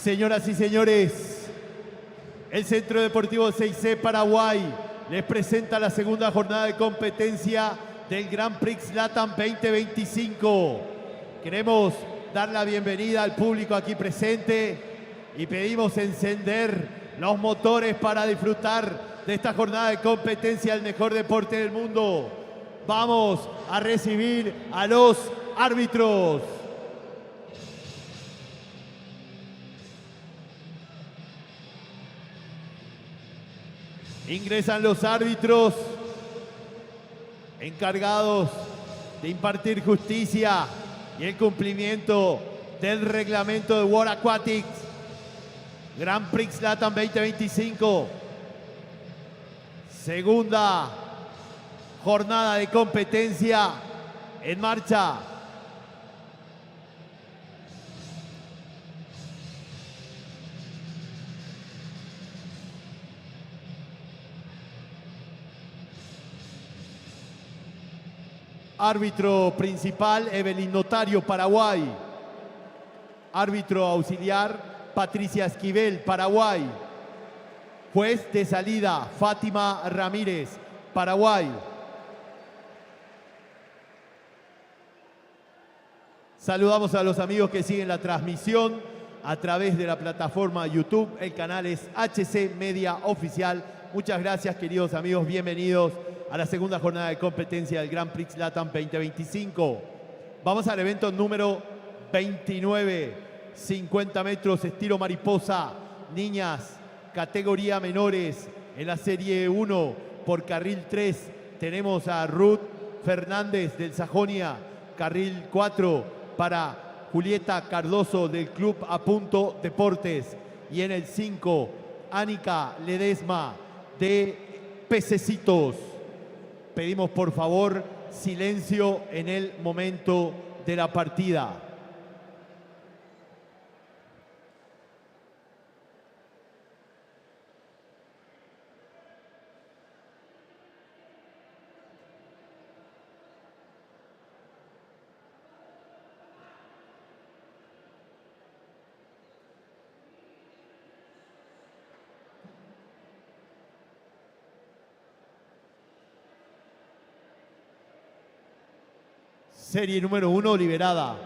Señoras y señores, el Centro Deportivo 6C Paraguay les presenta la segunda jornada de competencia del Grand Prix LATAM 2025. Queremos dar la bienvenida al público aquí presente y pedimos encender los motores para disfrutar de esta jornada de competencia, el mejor deporte del mundo. Vamos a recibir a los árbitros. Ingresan los árbitros encargados de impartir justicia y el cumplimiento del reglamento de World Aquatics Grand Prix LATAM 2025. Segunda jornada de competencia en marcha. Árbitro principal, Evelyn Notario, Paraguay. Árbitro auxiliar, Patricia Esquivel, Paraguay. Juez de salida, Fátima Ramírez, Paraguay. Saludamos a los amigos que siguen la transmisión a través de la plataforma YouTube. El canal es HC Media Oficial. Muchas gracias, queridos amigos. Bienvenidos a la segunda jornada de competencia del Grand Prix LATAM 2025. Vamos al evento número 29, 50 metros estilo mariposa, niñas, categoría menores. En la serie 1 por carril 3 tenemos a Ruth Fernández del Sajonia, carril 4 para Julieta Cardoso del Club A Punto Deportes, y en el 5 Ánica Ledesma de Pececitos. Pedimos por favor silencio en el momento de la partida. Serie número 1 liberada.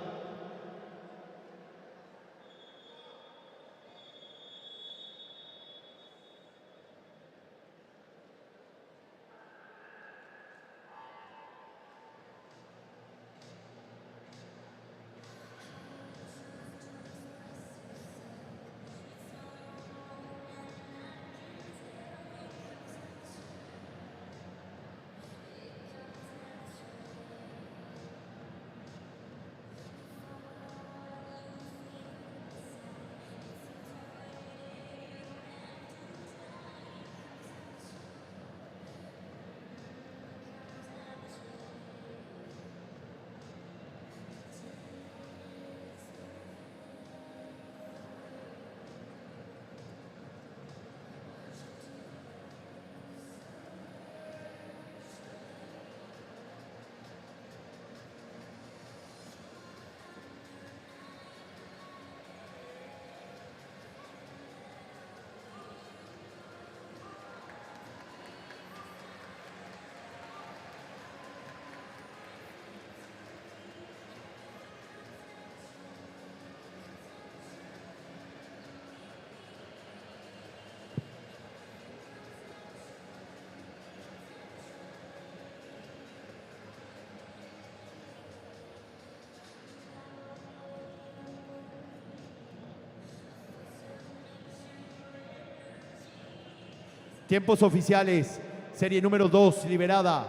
Tiempos oficiales, serie número 2 liberada.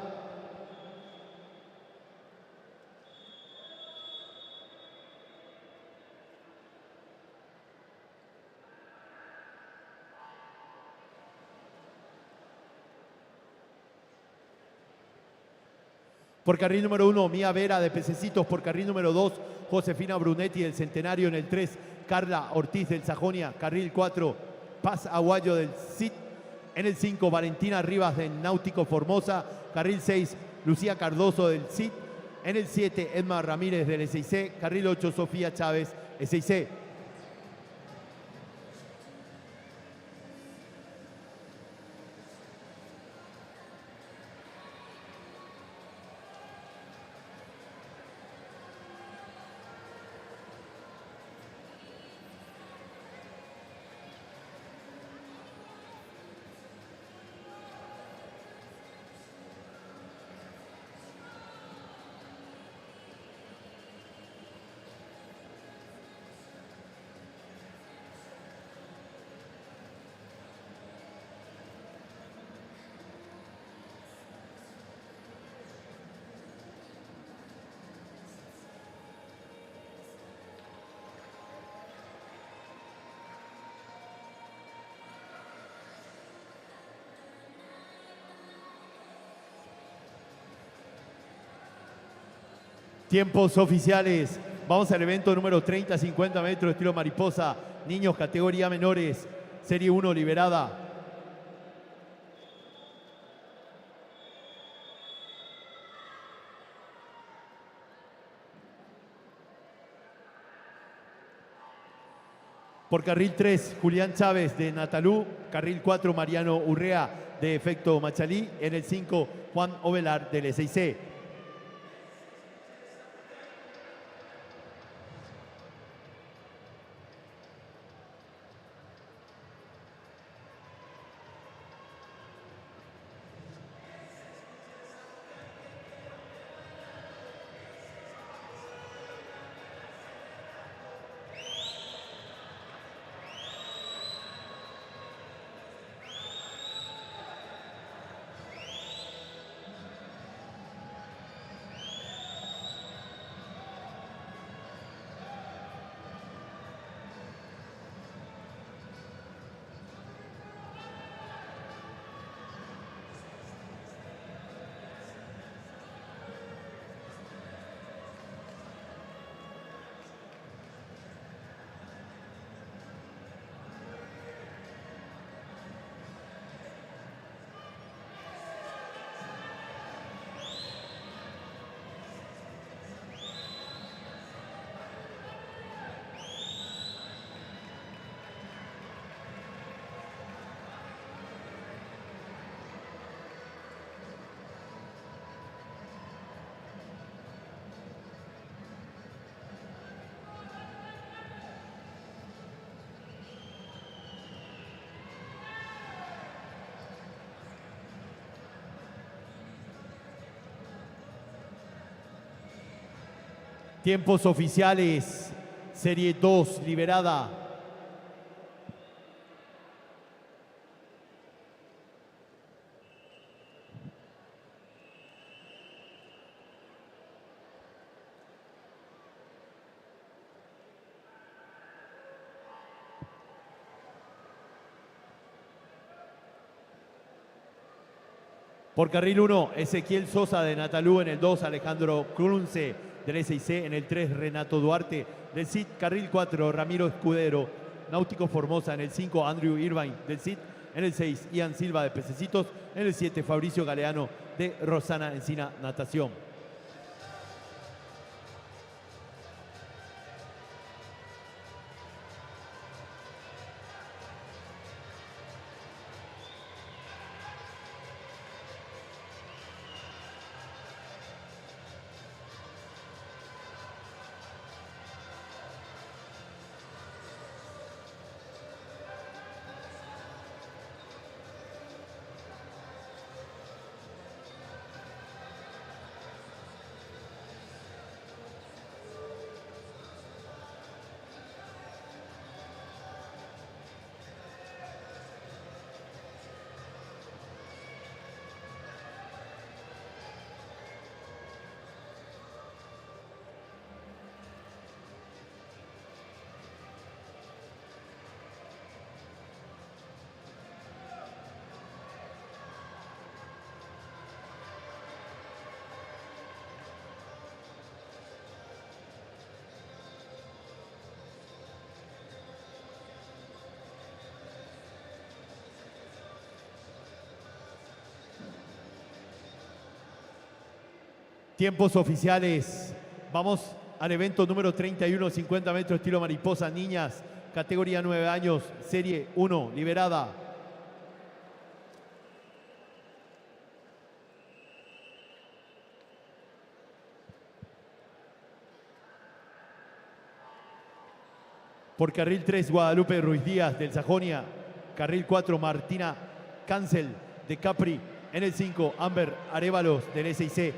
Por carril número 1, Mía Vera de Pececitos. Por carril número 2, Josefina Brunetti del Centenario. En el 3, Carla Ortiz del Sajonia. Carril 4, Paz Aguayo del CIT. En el 5, Valentina Rivas del Náutico Formosa. Carril 6, Lucía Cardoso del CIT. En el 7, Edma Ramírez del SIC. Carril 8, Sofía Chávez, SIC. Tiempos oficiales. Vamos al evento número 30, 50 metros, estilo mariposa. Niños, categoría menores, serie 1 liberada. Por carril 3, Julián Chávez de Natalú. Carril 4, Mariano Urrea de Efecto Machalí. En el 5, Juan Ovelar del S6C. Tiempos oficiales, serie 2 liberada. Por carril 1, Ezequiel Sosa de Natalú. En el 2, Alejandro Crunce del S6C. En el 3, Renato Duarte del CIT. Carril 4, Ramiro Escudero, Náutico Formosa. En el 5, Andrew Irvine del CIT. En el 6, Ian Silva de Pececitos. En el 7, Fabricio Galeano de Rosana Encina Natación. Tiempos oficiales. Vamos al evento número 31, 50 metros, estilo mariposa. Niñas, categoría 9 años, serie 1, liberada. Por carril 3, Guadalupe Ruiz Díaz del Sajonia. Carril 4, Martina Cancel de Capri. En el 5, Amber Arévalos del S6C.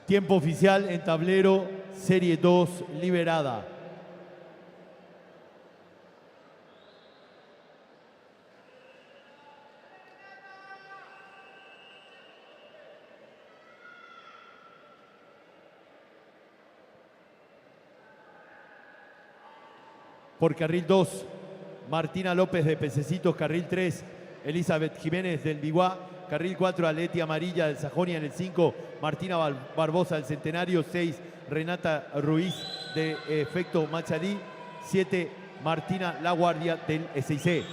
Tiempo oficial en tablero, serie 2, liberada. Por carril 2, Martina López de Pececitos. Carril 3, Elizabeth Jiménez del Biguá. Carril 4, Aleti Amarilla del Sajonia. En el 5, Martina Barbosa del Centenario. 6, Renata Ruiz de Efecto Machalí. 7, Martina La Guardia del SIC.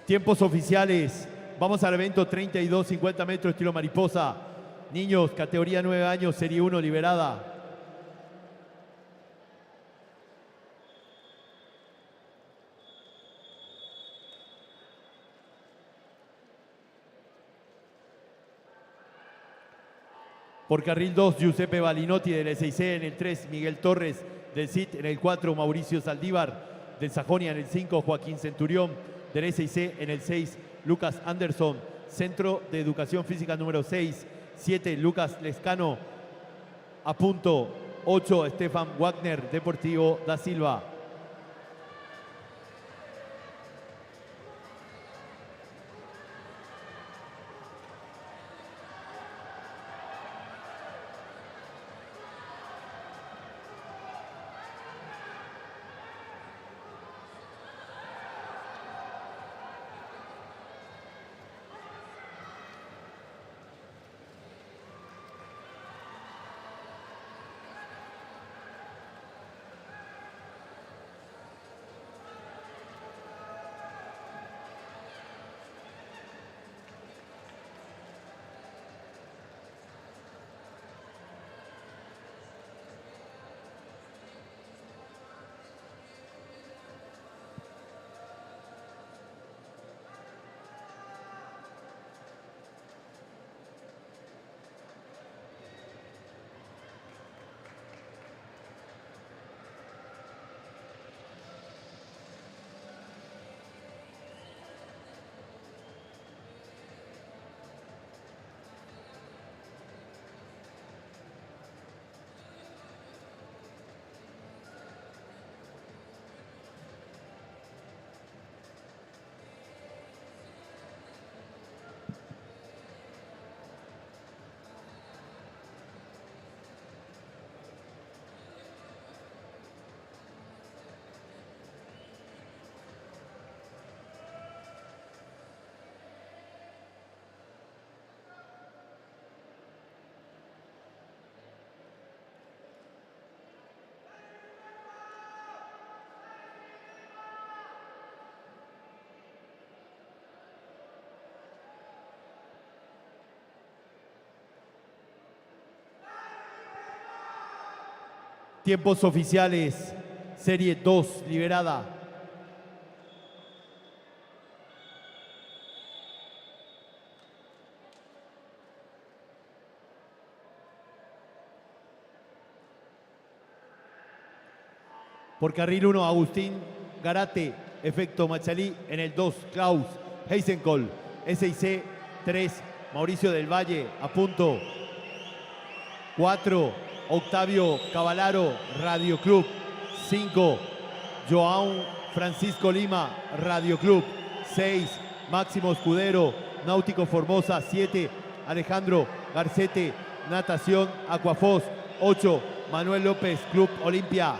Tiempos oficiales. Vamos al evento 32, 50 metros, estilo mariposa. Niños, categoría 9 años, serie 1, liberada. Por carril 2, Giuseppe Balinotti del SIC. En el 3, Miguel Torres del CIT. En el 4, Mauricio Saldívar del Sajonia. En el 5, Joaquín Centurión del SIC. En el 6, Lucas Anderson, Centro de Educación Física número 6. 7, Lucas Lescano, a punto. 8, Stefan Wagner, Deportivo da Silva. Tiempos oficiales, serie 2, liberada. Por carril 1, Agustín Garate, Efecto Machalí. En el 2, Klaus Heisenkol, SIC. 3, Mauricio del Valle, a punto. 4, Octavio Cavalaro, Radio Club. 5, João Francisco Lima, Radio Club. 6, Máximo Escudero, Náutico Formosa. 7, Alejandro Garcete, Natación Aquafos. 8, Manuel López, Club Olimpia.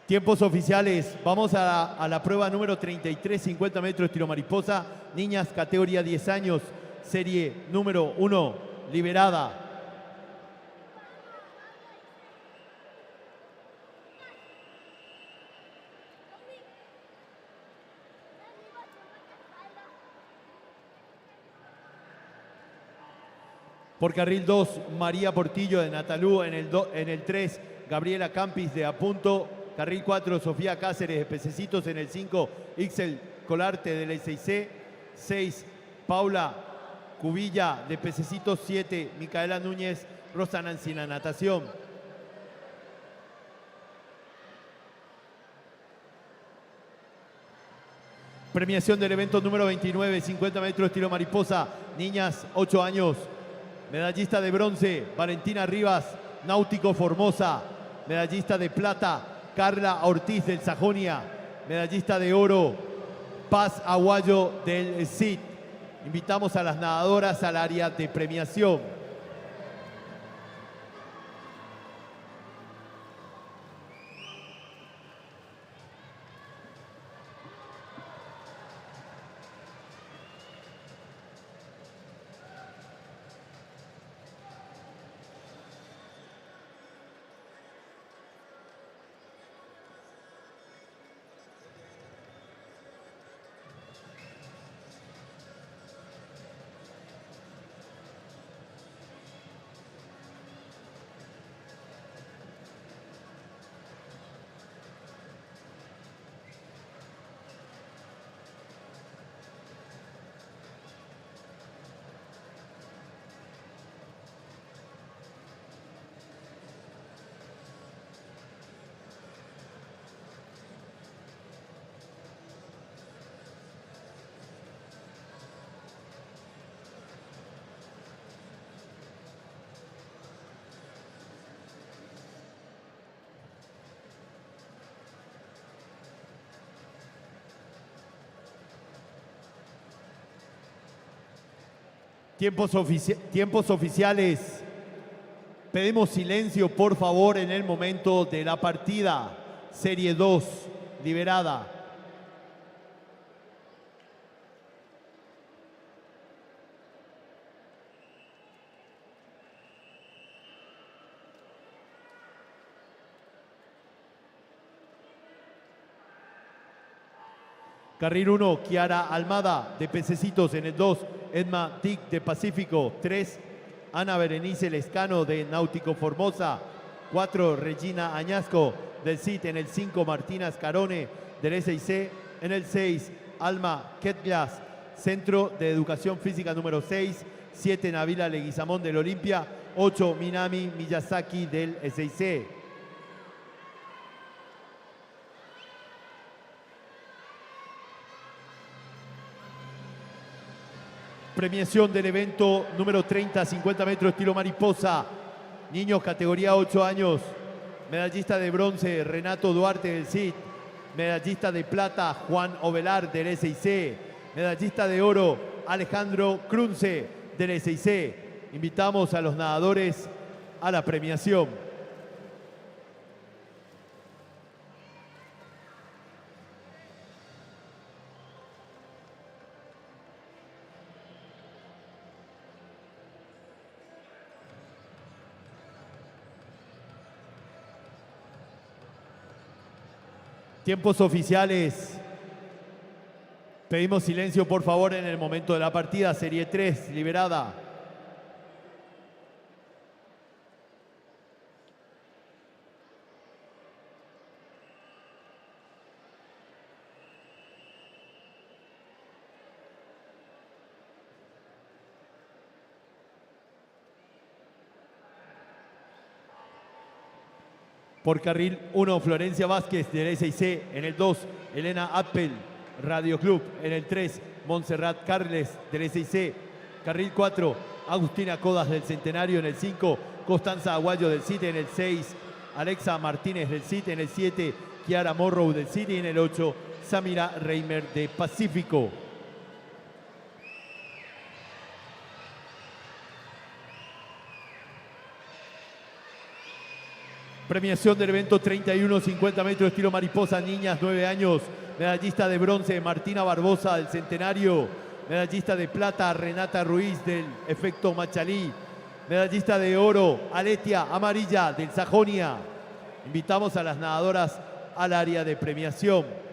Tiempos oficiales, vamos a la prueba número 33, 50 metros tiro mariposa, niñas categoría 10 años, serie número 1, liberada. Por carril 2, María Portillo de Natalú, en el 3, Gabriela Campis de Apunto. Carril 4, Sofía Cáceres de Pececitos. En el 5, Ixel Colarte del E6C. 6, Paula Cubilla de Pececitos. 7, Micaela Núñez, Rosa Nancina, natación. Premiación del evento número 29, 50 metros tiro mariposa, niñas 8 años. Medallista de bronce, Valentina Rivas, Náutico Formosa. Medallista de plata, Carla Ortiz del Sajonia. Medallista de oro, Paz Aguayo del CID. Invitamos a las nadadoras al área de premiación. Tiempos oficiales. Pedimos silencio, por favor, en el momento de la partida. Serie 2, liberada. Carril 1, Kiara Almada de Pececitos. En el 2, Edma Tic de Pacífico. 3, Ana Berenice Lescano de Náutico Formosa. 4, Regina Añasco del CIT. En el 5, Martina Scarone del S&C. En el 6, Alma Ketglas, Centro de Educación Física número 6. 7, Nabila Leguizamón del Olimpia. 8, Minami Miyazaki del S&C. Premiación del evento número 30, 50 metros estilo mariposa. Niños categoría 8 años. Medallista de bronce, Renato Duarte del CID. Medallista de plata, Juan Ovelar del S&C. Medallista de oro, Alejandro Crunce del S&C. Invitamos a los nadadores a la premiación. Tiempos oficiales. Pedimos silencio, por favor, en el momento de la partida. Serie 3, liberada. Por carril 1, Florencia Vázquez del SIC. En el 2, Elena Appel, Radio Club. En el 3, Montserrat Carles del SIC. Carril 4, Agustina Codas del Centenario. En el 5, Constanza Aguayo del CIT. En el 6, Alexa Martínez del CIT. En el 7, Kiara Morrow del CIT. Y en el 8, Samira Reimer de Pacífico. Premiación del evento 31, 50 metros estilo mariposa, niñas 9 años. Medallista de bronce, Martina Barbosa del Centenario. Medallista de plata, Renata Ruiz del Efecto Machalí. Medallista de oro, Aletia Amarilla del Sajonia. Invitamos a las nadadoras al área de premiación.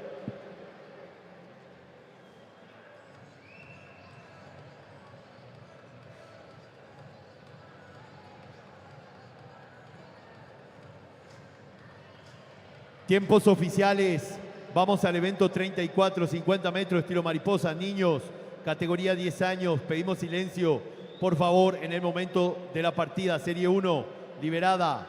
Tiempos oficiales. Vamos al evento 34, 50 metros, estilo mariposa, niños, categoría 10 años. Pedimos silencio, por favor, en el momento de la partida. Serie 1, liberada.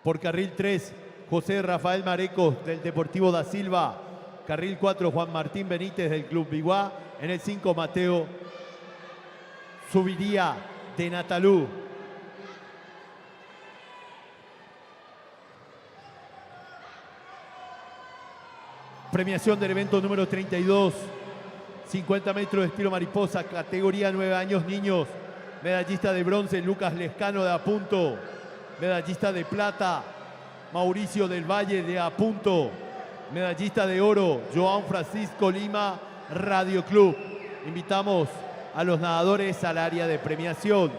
Por carril 3, José Rafael Marecos del Deportivo da Silva. Carril 4, Juan Martín Benítez del Club Biguá. En el 5, Mateo Subiría de Natalú. Premiación del evento número 32, 50 metros de estilo mariposa, categoría 9 años, niños. Medallista de bronce, Lucas Lescano de Apunto. Medallista de plata, Mauricio del Valle de Apunto. Medallista de oro, Joan Francisco Lima, Radio Club. Invitamos a los nadadores al área de premiación.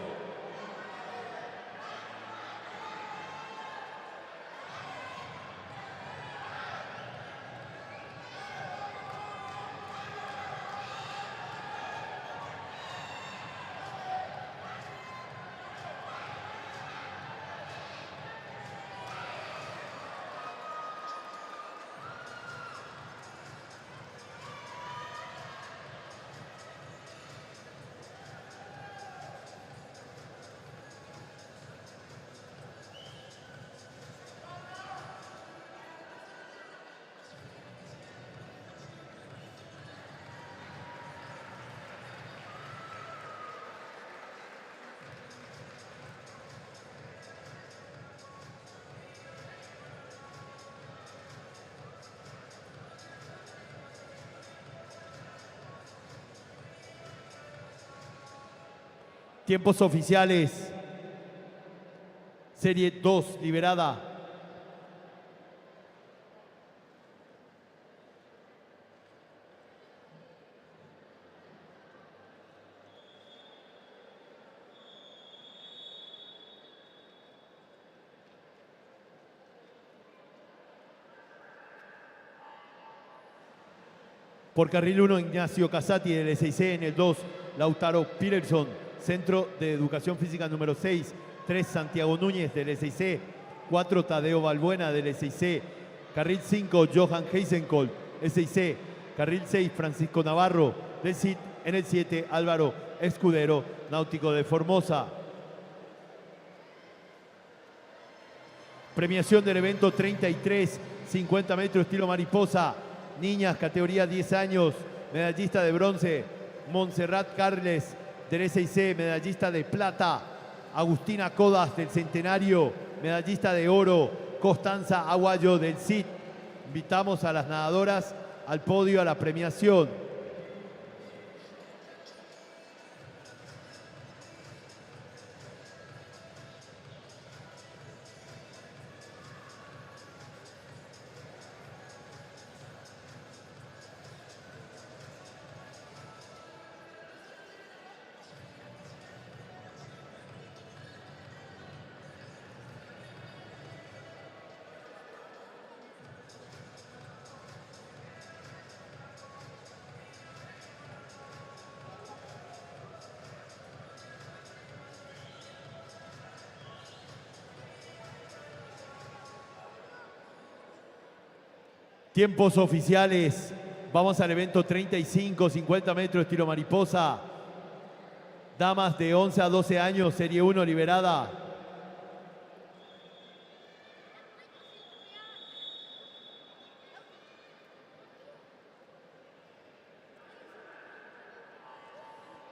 Tiempos oficiales. Serie 2, liberada. Por carril 1, Ignacio Casati del SIC. En el 2, Lautaro Peterson, Centro de Educación Física número 6. 3, Santiago Núñez del SIC. 4, Tadeo Balbuena del SIC. Carril 5, Johan Heisenkold, SIC. Carril 6, Francisco Navarro del CIT. En el 7, Álvaro Escudero, Náutico de Formosa. Premiación del evento 33, 50 metros estilo mariposa. Niñas, categoría 10 años. Medallista de bronce, Montserrat Carles del SIC. Medallista de plata, Agustina Codas del Centenario. Medallista de oro, Constanza Aguayo del CIT. Invitamos a las nadadoras al podio, a la premiación. Tiempos oficiales. Vamos al evento 35, 50 metros, tiro mariposa. Damas de 11 a 12 años, serie 1 liberada.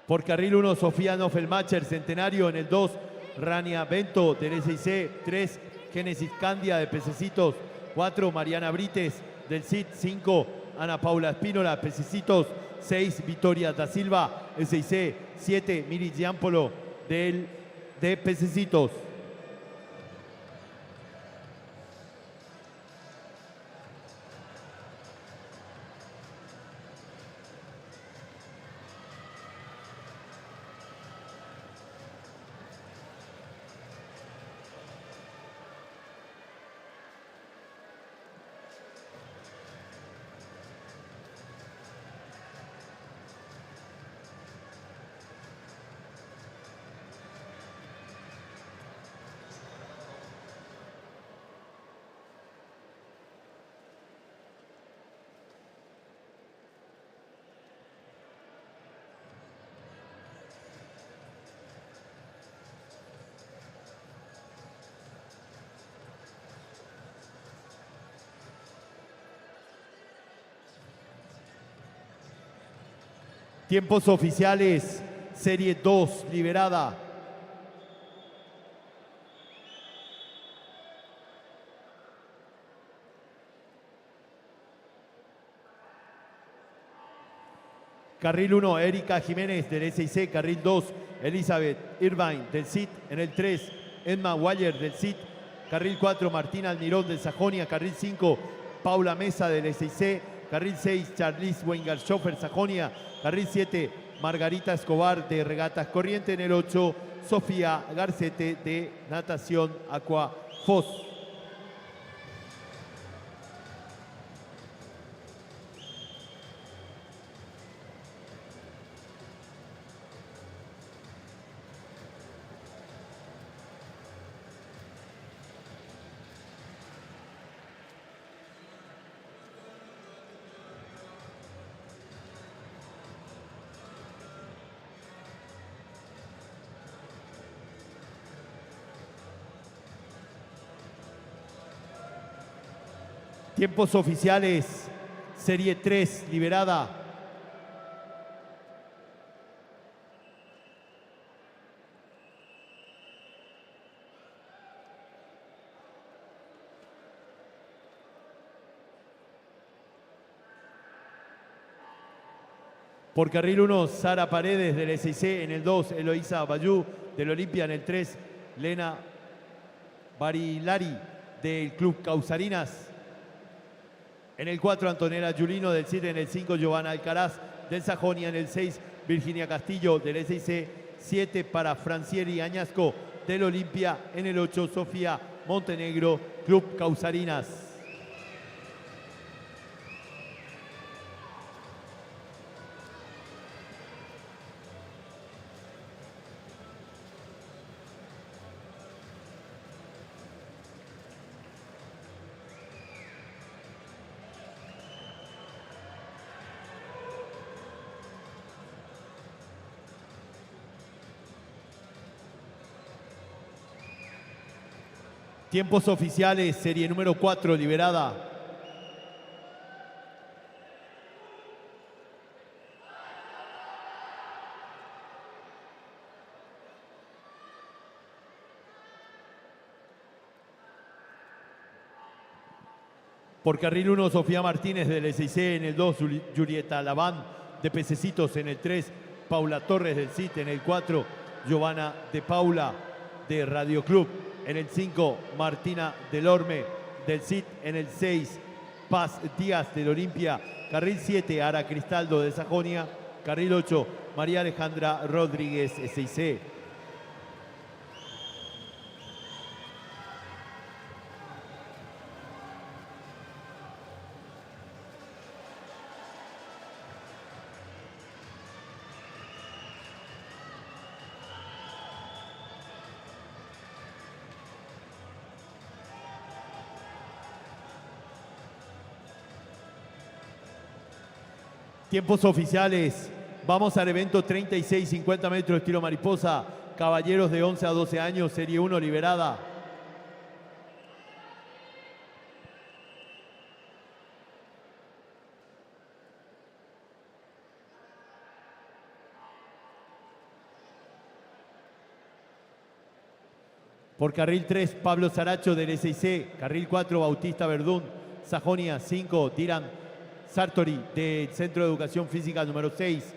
Por carril 1, Sofía Noffelmacher, Centenario. En el 2, Rania Bento, del SIC. 3, Génesis Candia, de Pececitos. 4, Mariana Brites, del CIT. 5, Ana Paula Espínola, Pececitos. 6, Victoria da Silva, SIC. 7, Miri Giampolo, de Pececitos. Tiempos oficiales, serie 2, liberada. Carril 1, Erika Jiménez, del SIC. Carril 2, Elizabeth Irvine, del CIT. En el 3, Edma Waller, del CIT. Carril 4, Martina Almirón, del Sajonia. Carril 5, Paula Mesa, del SIC. Carril 6, Charlize Wengershofer, Sajonia. Carril 7, Margarita Escobar, de Regatas Corriente. En el 8, Sofía Garcete, de Natación Aqua Foz. Tiempos oficiales, serie 3, liberada. Por carril 1, Sara Paredes, del SIC. En el 2, Eloísa Bayú, del Olimpia. En el 3, Lena Barilari, del Club Causarinas. En el 4, Antonella Giulino, del CIT. En el 5, Giovanna Alcaraz, del Sajonia. En el 6, Virginia Castillo, del SIC. 7 para Francieri Añasco, del Olimpia. En el 8, Sofía Montenegro, Club Causarinas. Tiempos oficiales, serie número 4, liberada. Por carril 1, Sofía Martínez, del SIC. En el 2, Julieta Laván, de Pececitos. En el 3, Paula Torres, del CIT. En el 4, Giovanna de Paula, de Radio Club. En el 5, Martina Delorme, del CIT. En el 6, Paz Díaz, del Olimpia. Carril 7, Ara Cristaldo, de Sajonia. Carril 8, María Alejandra Rodríguez, SIC. Tiempos oficiales. Vamos al evento 36, 50 metros estilo mariposa. Caballeros de 11 a 12 años, serie 1 liberada. Por carril 3, Pablo Saracho del SIC. Carril 4, Bautista Verdún. Sajonia 5, Diran Sartori del Centro de Educación Física número 6.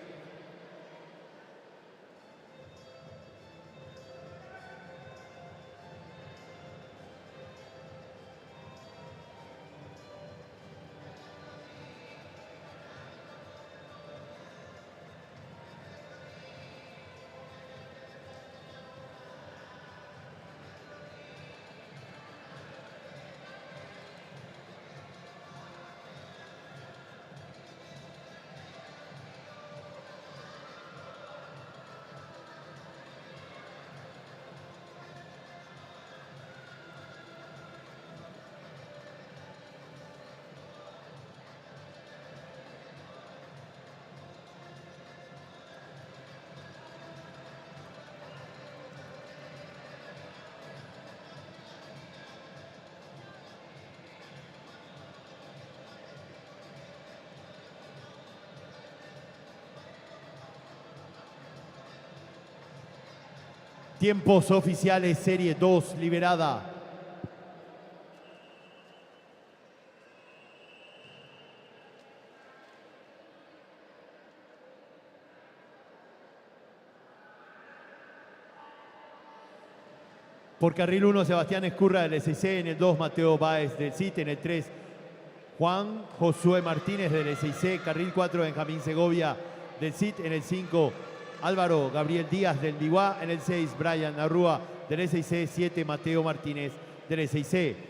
Tiempos oficiales, serie 2, liberada. Por carril 1, Sebastián Escurra del SIC. En el 2, Mateo Báez del CIT. En el 3, Juan Josué Martínez del SIC. Carril 4, Benjamín Segovia del CIT. En el 5, Álvaro Gabriel Díaz del Biguá. En el 6, Brian Arrúa del SIC. 7, Mateo Martínez del SIC.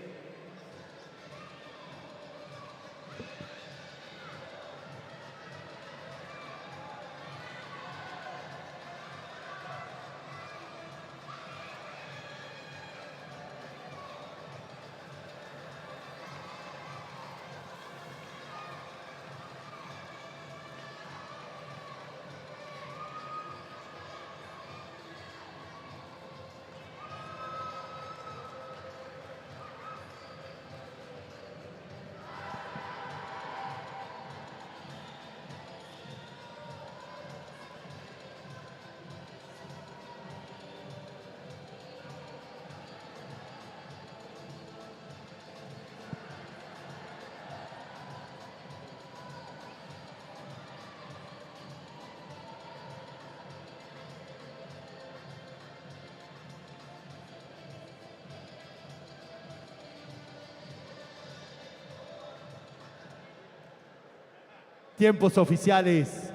Tiempos oficiales,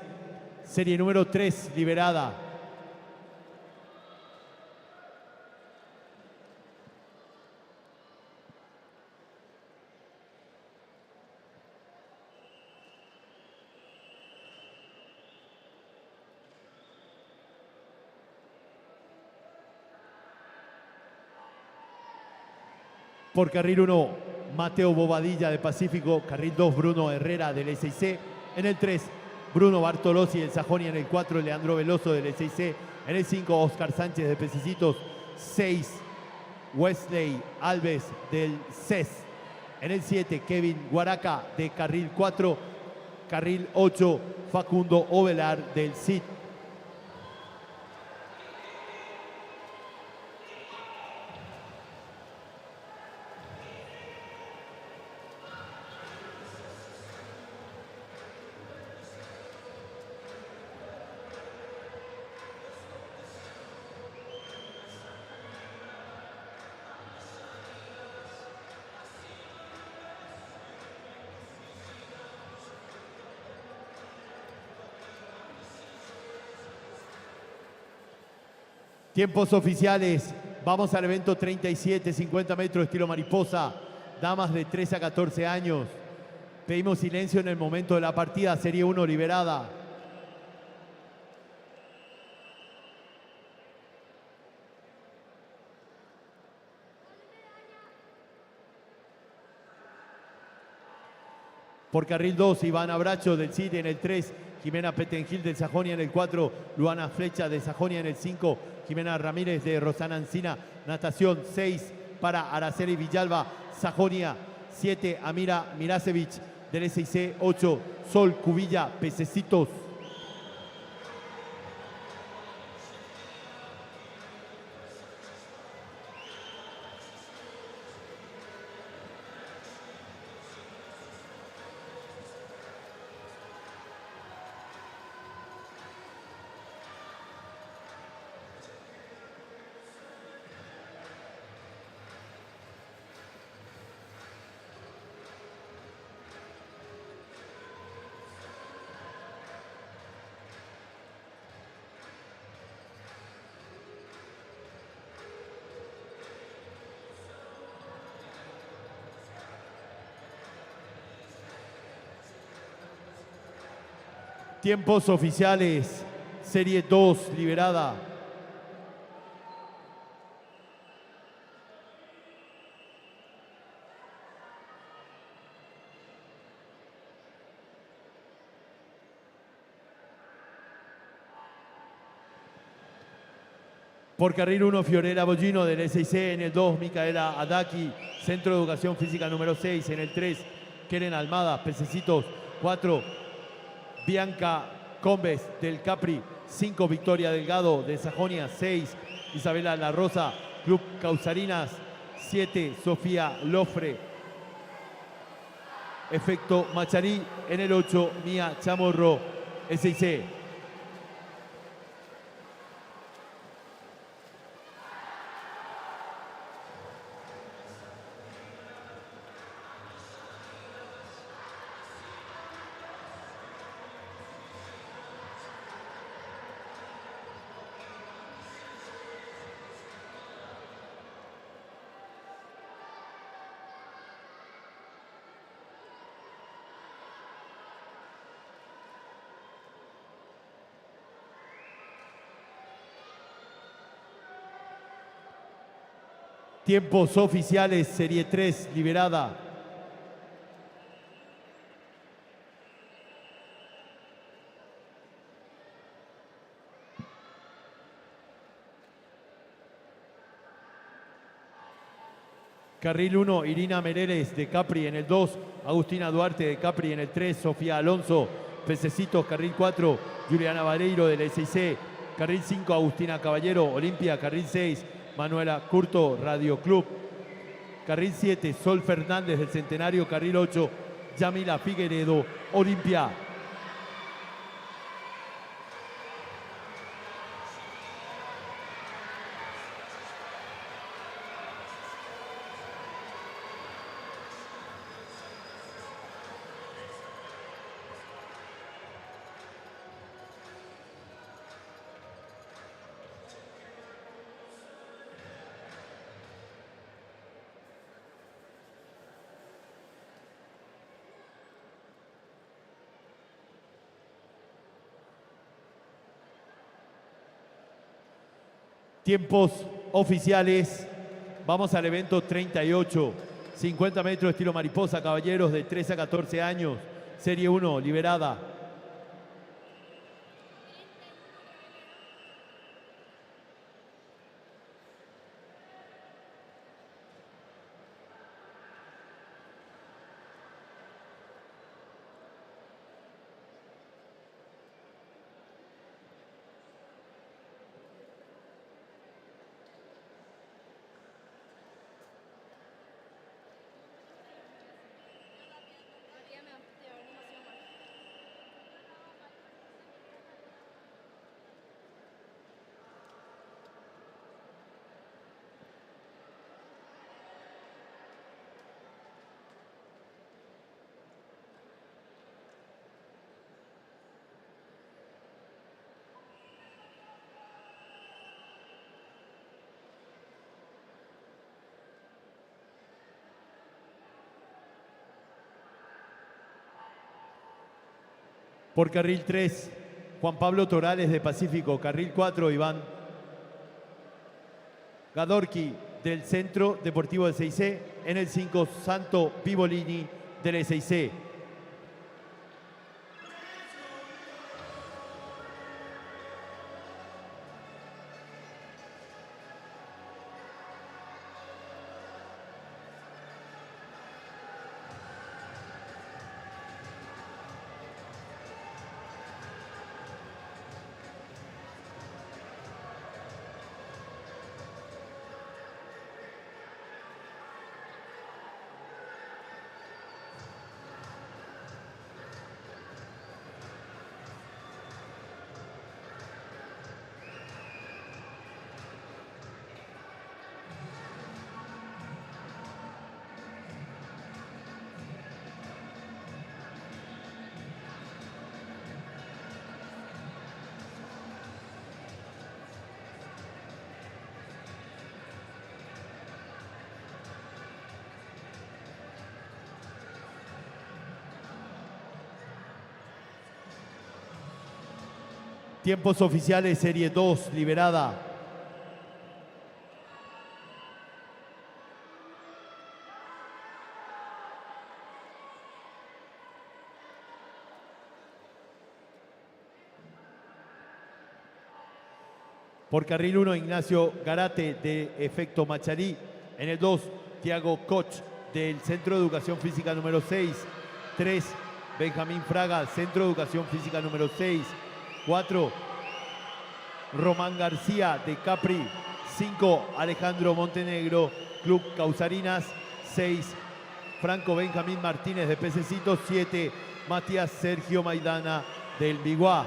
serie número 3, liberada. Por carril 1, Mateo Bobadilla de Pacífico. Carril 2, Bruno Herrera del SIC. En el 3, Bruno Bartolozzi del Sajonia. En el 4, Leandro Veloso del SIC. En el 5, Oscar Sánchez de Pececitos. 6, Wesley Alves del CES. En el 7, Kevin Guaraca de carril 4. Carril 8, Facundo Ovelar del CIT. Tiempos oficiales. Vamos al evento 37, 50 metros estilo mariposa. Damas de 13 a 14 años. Pedimos silencio en el momento de la partida. Serie 1 liberada. Por carril 2, Iván Abracho del CID en el 3, Jimena Petengil del Sajonia en el 4, Luana Flecha de Sajonia en el 5, Jimena Ramírez de Rosana Encina, natación 6 para Araceli Villalba, Sajonia, 7 Amira Mirasevich del SIC, 8 Sol Cubilla, Pececitos. Tiempos oficiales, serie 2 liberada. Por carril 1, Fiorella Bollino del SIC. En el 2, Micaela Adaki, Centro de Educación Física número 6. En el 3, Keren Almada, Pececitos. 4, Bianca Combes del Capri. 5, Victoria Delgado de Sajonia. 6, Isabela La Rosa, Club Causarinas. 7, Sofía Lofre, Efecto Macharí. En el 8, Mía Chamorro, SIC. Tiempos oficiales, serie 3 liberada. Carril 1, Irina Mereles de Capri. En el 2, Agustina Duarte de Capri. En el 3, Sofía Alonso, Pececitos. Carril 4, Juliana Vareiro del SIC. Carril 5, Agustina Caballero, Olimpia. Carril 6, Manuela Curto, Radio Club. Carril 7, Sol Fernández del Centenario. Carril 8, Yamila Figueredo, Olimpia. Tiempos oficiales. Vamos al evento 38. 50 metros estilo mariposa, caballeros de 13 a 14 años. Serie 1, liberada. Por carril 3, Juan Pablo Torales de Pacífico. Carril 4, Iván Gadorki del Centro Deportivo del SIC. En el 5, Santo Pivolini del SIC. Tiempos oficiales, Serie 2, liberada. Por carril 1, Ignacio Garate de Efecto Macharí. En el 2, Tiago Koch del Centro de Educación Física número 6. 3, Benjamín Fraga, Centro de Educación Física número 6. 4, Román García de Capri. 5, Alejandro Montenegro, Club Causarinas. 6, Franco Benjamín Martínez de Pececitos. 7, Matías Sergio Maidana del Biguá.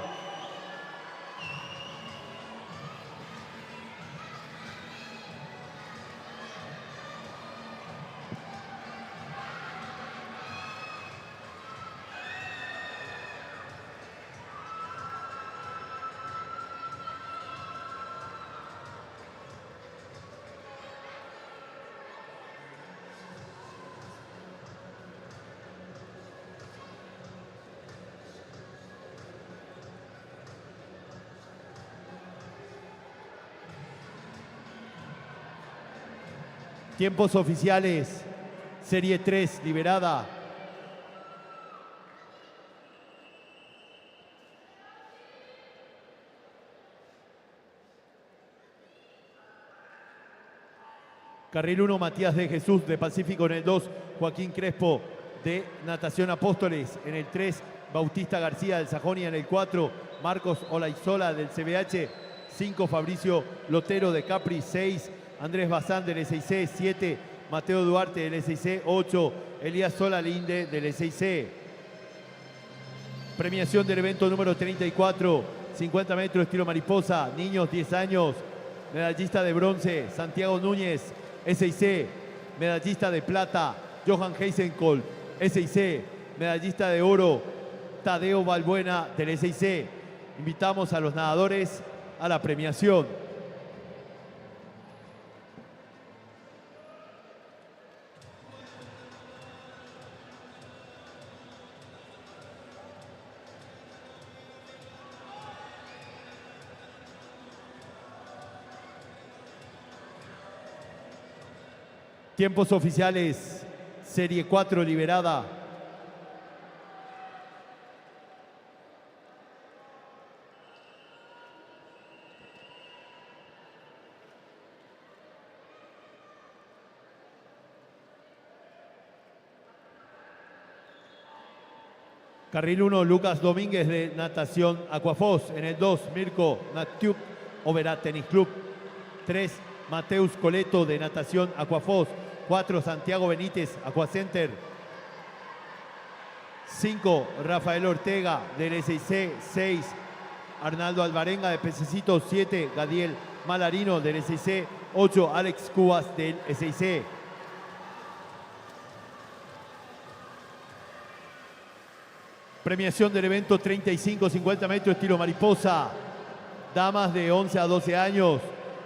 Tiempos oficiales, Serie 3, liberada. Carril 1, Matías de Jesús de Pacífico. En el 2, Joaquín Crespo de Natación Apóstoles. En el 3, Bautista García del Sajonia. En el 4, Marcos Olaizola del CBH. 5, Fabricio Lotero de Capri. 6, Andrés Bazán del SIC. 7, Mateo Duarte del SIC. 8, Elías Sola Linde del SIC. Premiación del evento número 34, 50 metros estilo mariposa, niños 10 años. Medallista de bronce, Santiago Núñez, SIC. Medallista de plata, Johan Heisenkohl, SIC. Medallista de oro, Tadeo Balbuena del SIC. Invitamos a los nadadores a la premiación. Tiempos oficiales, Serie 4, liberada. Carril 1, Lucas Domínguez de Natación Aquafos. En el 2, Mirko Natiuk, Oberá Tenis Club. 3, Mateus Coleto de Natación Aquafos. 4, Santiago Benítez, Aquacenter. 5, Rafael Ortega del SIC. 6, Arnaldo Alvarenga de Pececitos. 7, Gadiel Malarino del SIC. 8, Alex Cubas del SIC. Premiación del evento 35, 50 metros estilo mariposa. Damas de 11 a 12 años.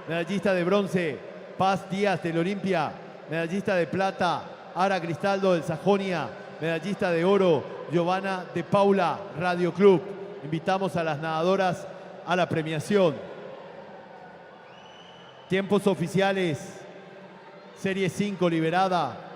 Medallista de bronce, Paz Díaz del Olimpia. Medallista de plata, Ara Cristaldo del Sajonia. Medallista de oro, Giovanna de Paula, Radio Club. Invitamos a las nadadoras a la premiación. Tiempos oficiales, Serie 5, liberada.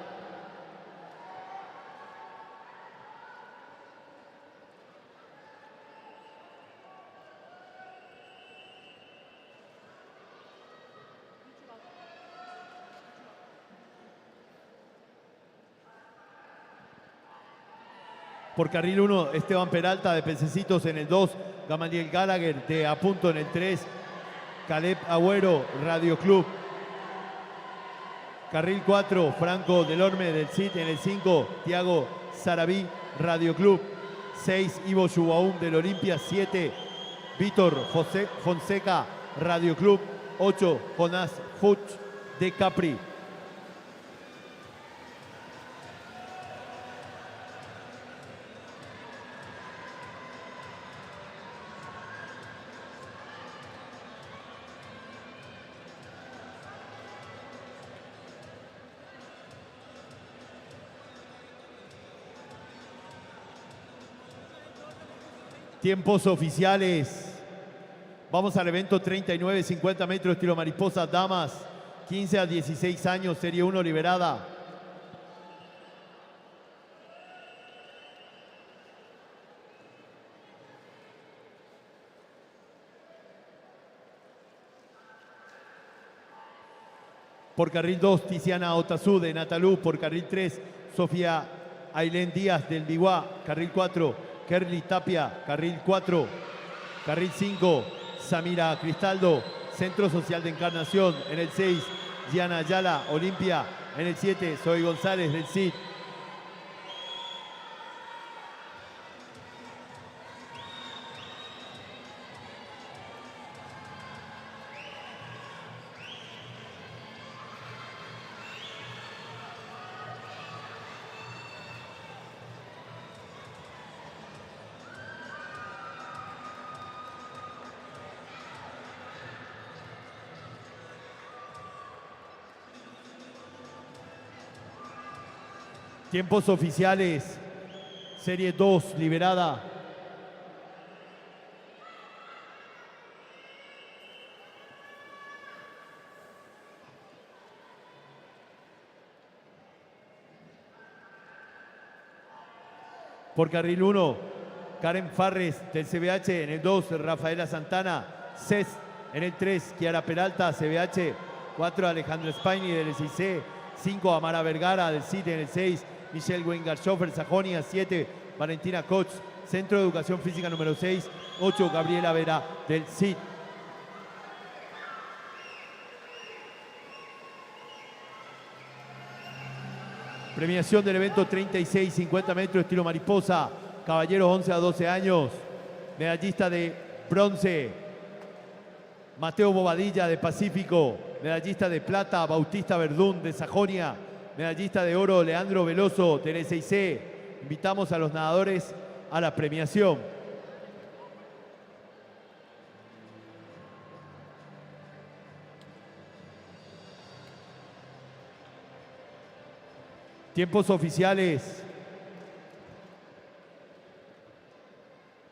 Por carril 1, Esteban Peralta de Pececitos. En el 2, Gamaliel Gallagher de Apunto. En el 3, Caleb Agüero, Radio Club. Carril 4, Franco Delorme del CIT. En el 5, Tiago Sarabí, Radio Club. 6, Ivo Chubaum del Olimpia. 7, Víctor Fonseca, Radio Club. 8, Jonás Fuch de Capri. Tiempos oficiales, Vamos al evento 39, 50 metros, estilo mariposa, damas, 15 a 16 años, serie 1 liberada. Por carril 2, Tiziana Otazú de Natalú. Por carril 3, Sofía Ailén Díaz del Biguá. Carril 4, Kerly Tapia. Carril 4, carril 5, Samira Cristaldo, Centro Social de Encarnación. En el 6, Diana Ayala, Olimpia. En el 7, Zoe González del CID. Tiempos oficiales, serie 2, liberada. Por carril 1, Karen Farres del CBH. En el 2, Rafaela Santana, CES. En el 3, Kiara Peralta, CBH. 4, Alejandro Spaini del SIC. 5, Amara Vergara del CIT. En el 6, Michelle Wengarschoffer, Sajonia. 7, Valentina Koch, Centro de Educación Física número 6. 8, Gabriela Vera del CIT. Premiación del evento 36, 50 metros, estilo mariposa. Caballeros 11 a 12 años. Medallista de bronce, Mateo Bobadilla de Pacífico. Medallista de plata, Bautista Verdún de Sajonia. Medallista de oro, Leandro Veloso del SIC. Invitamos a los nadadores a la premiación. Tiempos oficiales.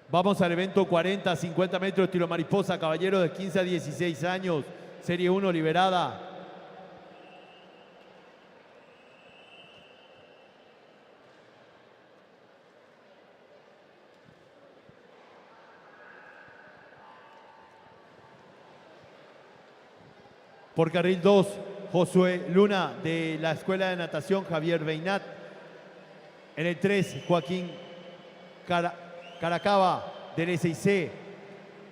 Vamos al evento 40, 50 metros, estilo mariposa, caballero de 15 a 16 años, serie 1 liberada. Por carril 2, Josué Luna de la Escuela de Natación Javier Beinat. En el 3, Joaquín Caracaba del SIC.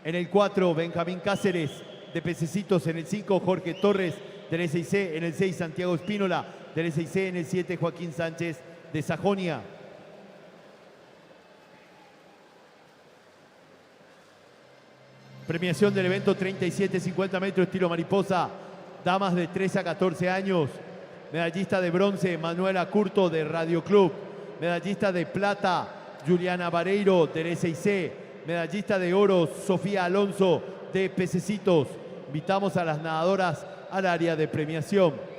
En el 4, Benjamín Cáceres de Pececitos. En el 5, Jorge Torres del SIC. En el 6, Santiago Espínola del SIC. En el 7, Joaquín Sánchez de Sajonia. Premiación del evento 37, 50 metros, estilo mariposa. Damas de 13 a 14 años. Medallista de bronce, Manuela Curto de Radio Club. Medallista de plata, Juliana Vareiro del SIC. Medallista de oro, Sofía Alonso de Pececitos. Invitamos a las nadadoras al área de premiación.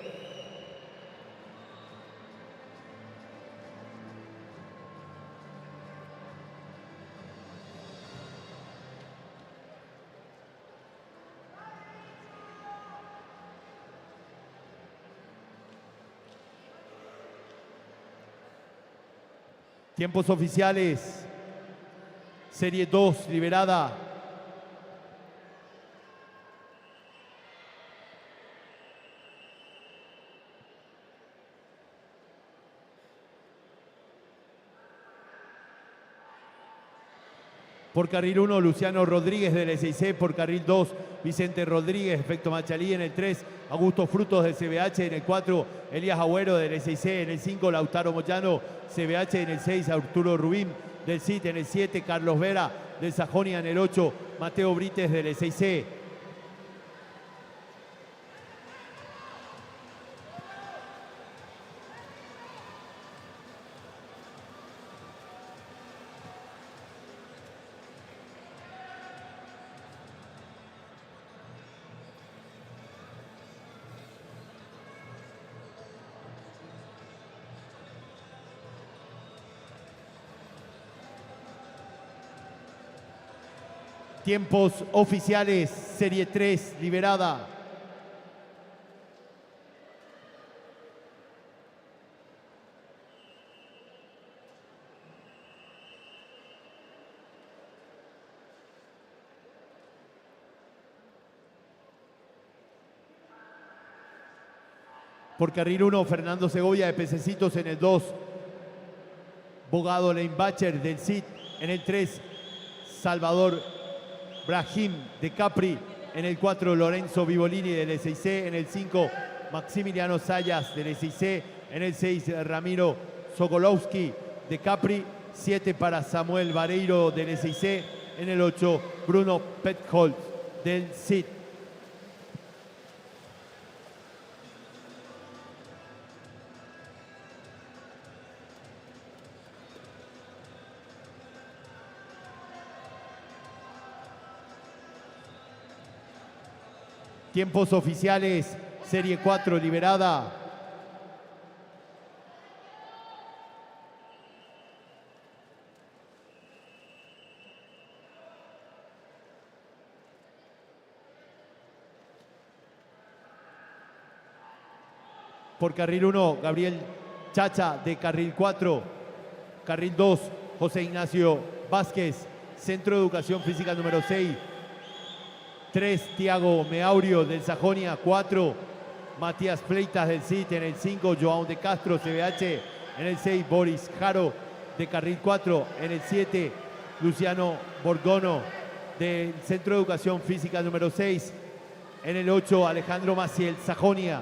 Tiempos oficiales. Serie 2, liberada. Por carril 1, Luciano Rodríguez del SIC. Por carril 2, Vicente Rodríguez, Efecto Machalí. En el 3, Augusto Frutos del CBH. En el 4, Elías Agüero del SIC. En el 5, Lautaro Moyano, CBH. En el 6, Arturo Rubín del CIT. En el 7, Carlos Vera del Sajonia. En el 8, Mateo Brites del SIC. Tiempos oficiales, serie 3, liberada. Por carril 1, Fernando Segovia de Pececitos. En el 2, Bogado Leinbacher del CIT. En el 3, Salvador Brahim de Capri. En el 4, Lorenzo Vivolini del S6C. En el 5, Maximiliano Sayas del S6C. En el 6, Ramiro Sokolowski de Capri. 7 para Samuel Vareiro del S6C. En el 8, Bruno Petholz del CIT. Tiempos oficiales, serie 4, liberada. Por carril 1, Gabriel Chacha de carril 4. Carril 2, José Ignacio Vázquez, Centro de Educación Física número 6. 3, Tiago Meaurio del Sajonia. 4, Matías Fleitas del CIT. En el 5, João de Castro, CBH. En el 6, Boris Jaro de carril 4. En el 7, Luciano Borgono del Centro de Educación Física número 6. En el 8, Alejandro Maciel, Sajonia.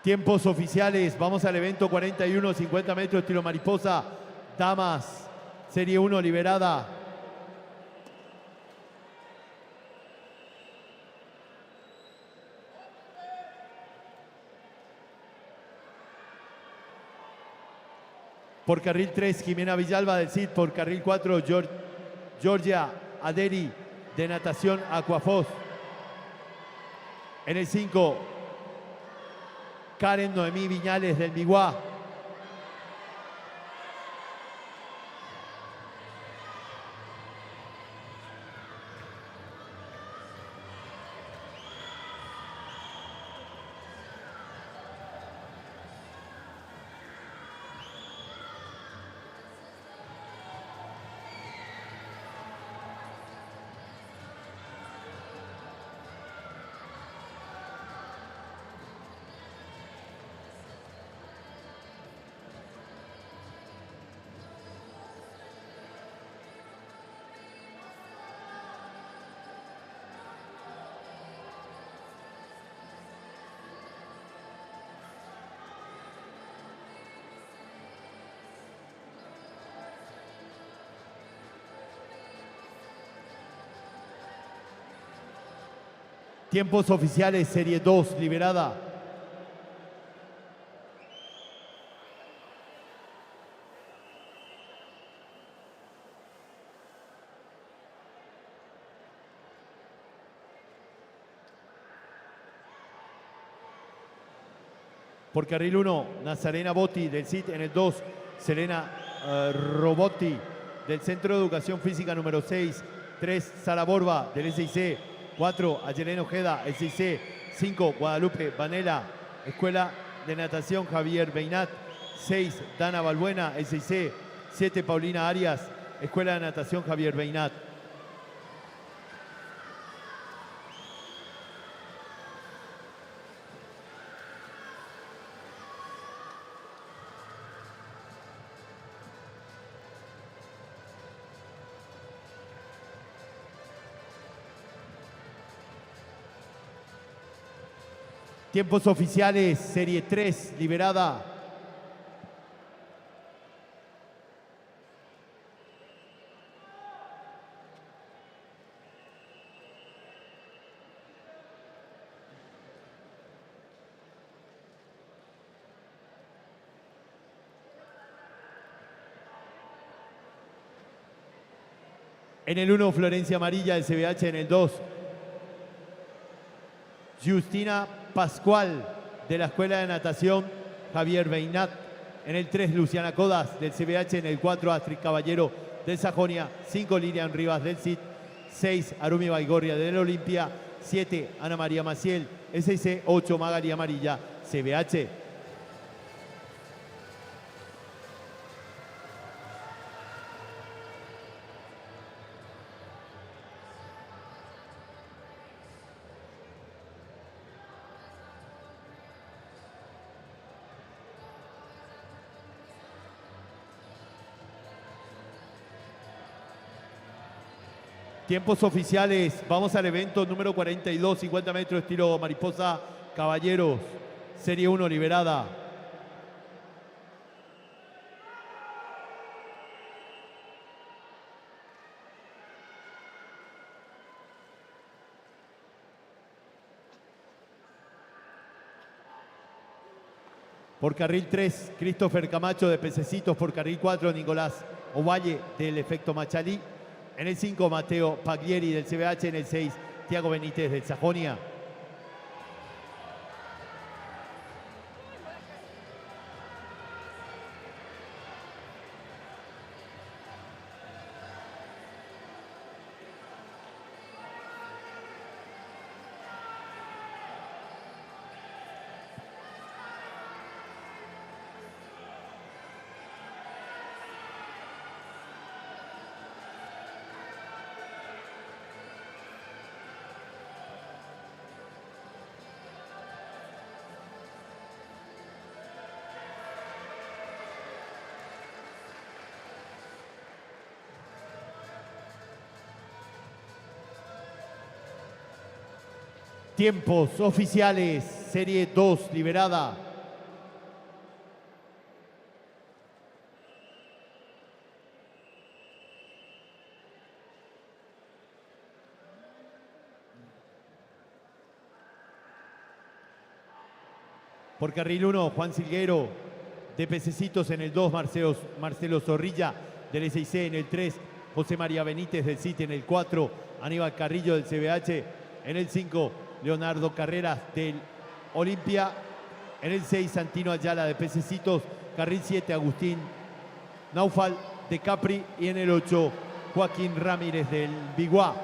Tiempos oficiales, vamos al evento 41, 50 metros, estilo mariposa, damas, serie 1, liberada. Por carril 3, Jimena Villalba del CID. Por carril 4, Georgia Aderi de natación Aquafos. En el 5, Karen Noemí Viñales del Biguá. Tiempos oficiales, serie 2, liberada. Por carril 1, Nazarena Botti del CIT. En el 2, Selena Robotti del Centro de Educación Física número 6. 3, Sara Borba del SIC. 4, Ayelena Ojeda, SIC. 5, Guadalupe Vanela, Escuela de Natación Javier Beinat. 6, Dana Balbuena, SIC. 7, Paulina Arias, Escuela de Natación Javier Beinat. Tiempos oficiales, serie 3, liberada. En el 1, Florencia Amarilla del CBH. En el 2, Justina Pascual de la Escuela de Natación Javier Beinat. En el 3, Luciana Codas del CBH. En el 4, Astrid Caballero del Sajonia. 5, Lilian Rivas del CIT. 6, Arumi Baigorria del Olimpia. 7, Ana María Maciel, SIC. 8, Magali Amarilla, CBH. Tiempos oficiales, vamos al evento número 42, 50 metros estilo mariposa, caballeros, serie 1 liberada. Por carril 3, Christopher Camacho de Pececitos. Por carril 4, Nicolás Ovalle del Efecto Machalí. En el 5, Mateo Paglieri del CBH. En el 6, Tiago Benítez del Sajonia. Tiempos oficiales, serie 2 liberada. Por carril 1, Juan Silguero de Pececitos. En el 2, Marcelo Zorrilla del SIC. En el 3, José María Benítez del CIT. En el 4, Aníbal Carrillo del CBH. En el 5, Leonardo Carreras del Olimpia. En el 6, Santino Ayala de Pececitos. Carril 7, Agustín Naufal de Capri. Y en el 8, Joaquín Ramírez del Biguá.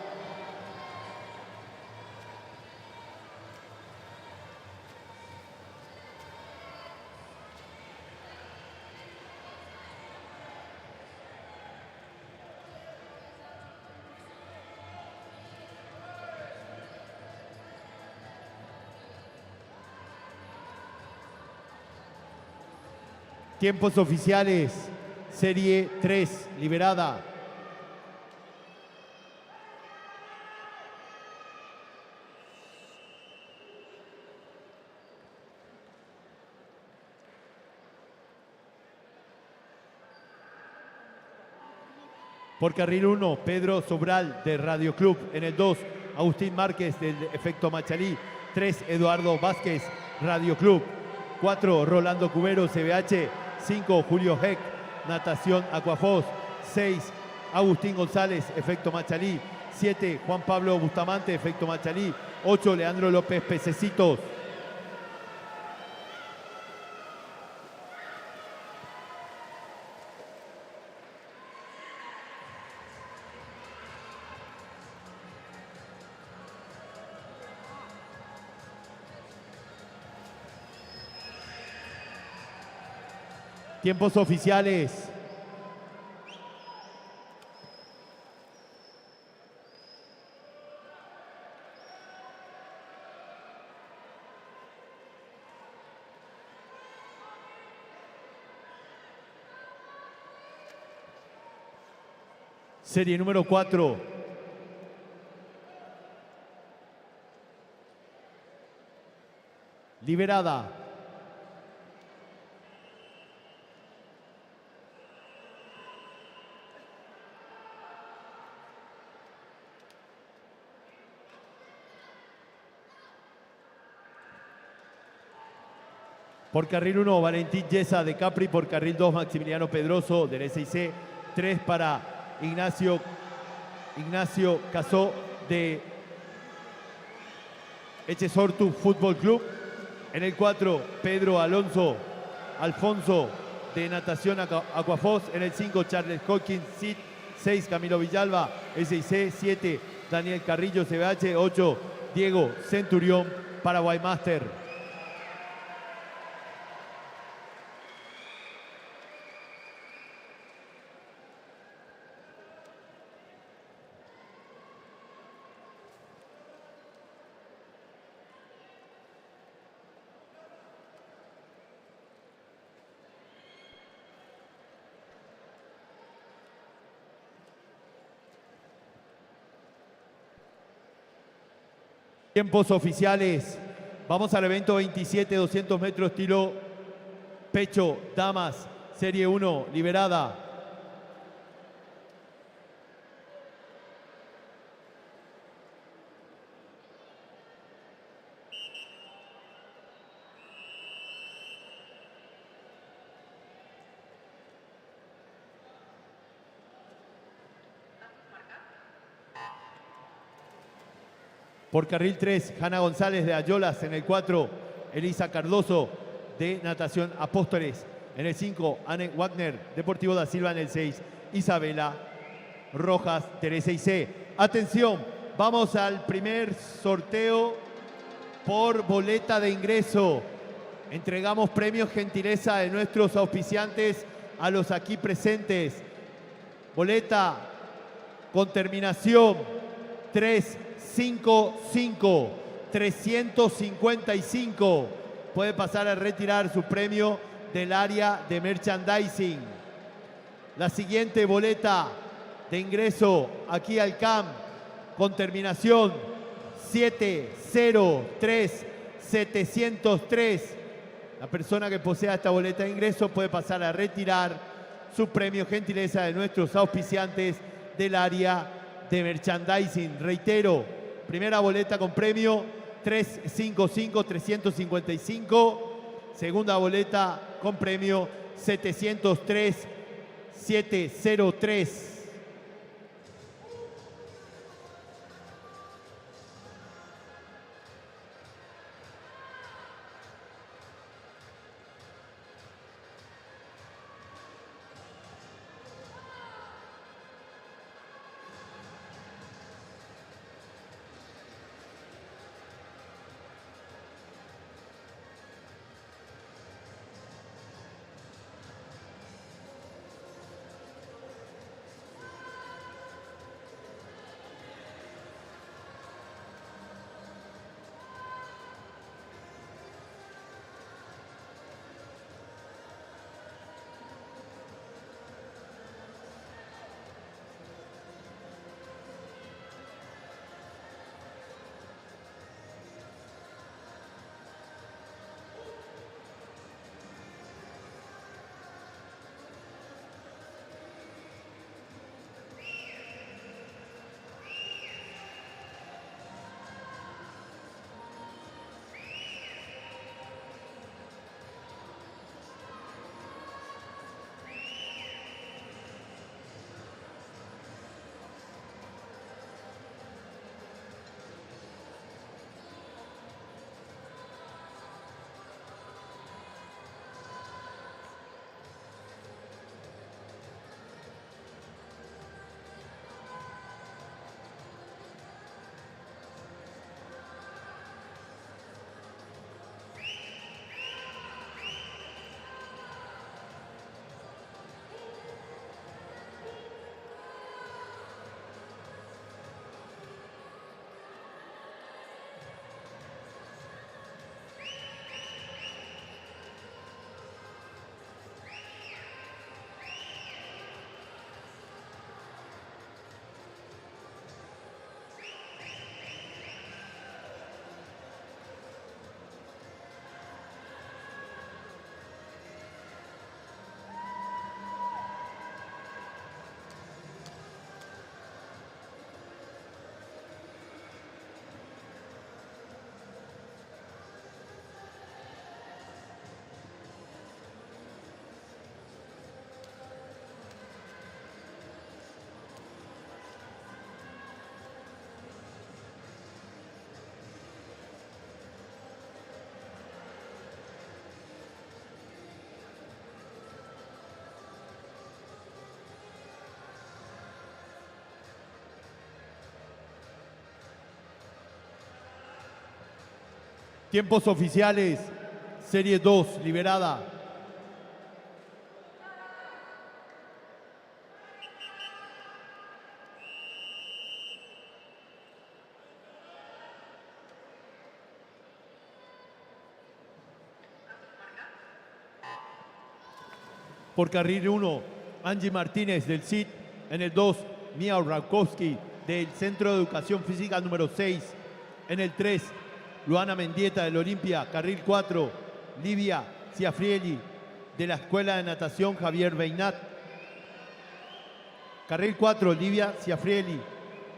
Tiempos oficiales, serie 3, liberada. Por carril 1, Pedro Sobral de Radio Club. En el 2, Agustín Márquez del Efecto Machalí. 3, Eduardo Vázquez, Radio Club. 4, Rolando Cubero, CBH. 5, Julio Heck, Natación Aquafos. 6, Agustín González, Efecto Machalí. 7, Juan Pablo Bustamante, Efecto Machalí. 8, Leandro López, Pececitos. Tiempos oficiales. Serie número 4. Liberada. Por carril 1, Valentín Yesa de Capri. Por carril 2, Maximiliano Pedroso del SIC. 3 para Ignacio Ignacio Casó de Echesortu Fútbol Club. En el 4, Pedro Alfonso de Natación Aquafoz. En el 5, Charles Hawkins, SID. 6, Camilo Villalba, SIC. 7, Daniel Carrillo, CBH. 8, Diego Centurión, Paraguay Master. Tiempos oficiales. Vamos al evento 27, 200 metros estilo pecho, damas, serie 1, liberada. Por carril 3, Hanna González de Ayolas. En el 4, Elisa Cardoso de Natación Apóstoles. En el 5, Anne Wagner, Deportivo da Silva. En el 6, Isabela Rojas, Teresa IC. Atención, vamos al primer sorteo por boleta de ingreso. Entregamos premios gentileza de nuestros auspiciantes a los aquí presentes. Boleta con terminación 355, 355. Puede pasar a retirar su premio del área de merchandising. La siguiente boleta de ingreso aquí al CAM con terminación 703, 703. La persona que posea esta boleta de ingreso puede pasar a retirar su premio gentileza de nuestros auspiciantes del área de merchandising. Reitero, primera boleta con premio 355, 355. Segunda boleta con premio 703, 703. Tiempos oficiales, serie 2, liberada. Por carril 1, Angie Martínez del CIT. En el 2, Mia Rakowski del Centro de Educación Física número 6. En el 3, Luana Mendieta del Olimpia. Carril 4, Livia Ciafrielli de la Escuela de Natación Javier Beinat. Carril 4, Livia Ciafrielli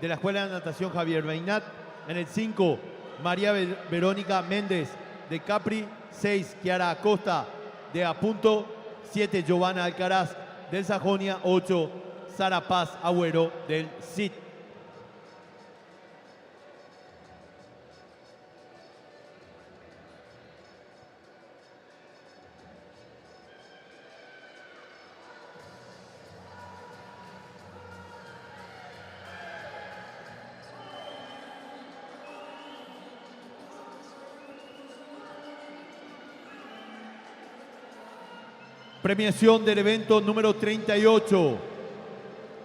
de la Escuela de Natación Javier Beinat. En el 5, María Verónica Méndez de Capri. 6, Kiara Acosta de Apunto. 7, Giovanna Alcaraz del Sajonia. 8, Sara Paz Agüero del CIT. Premiación del evento número 38.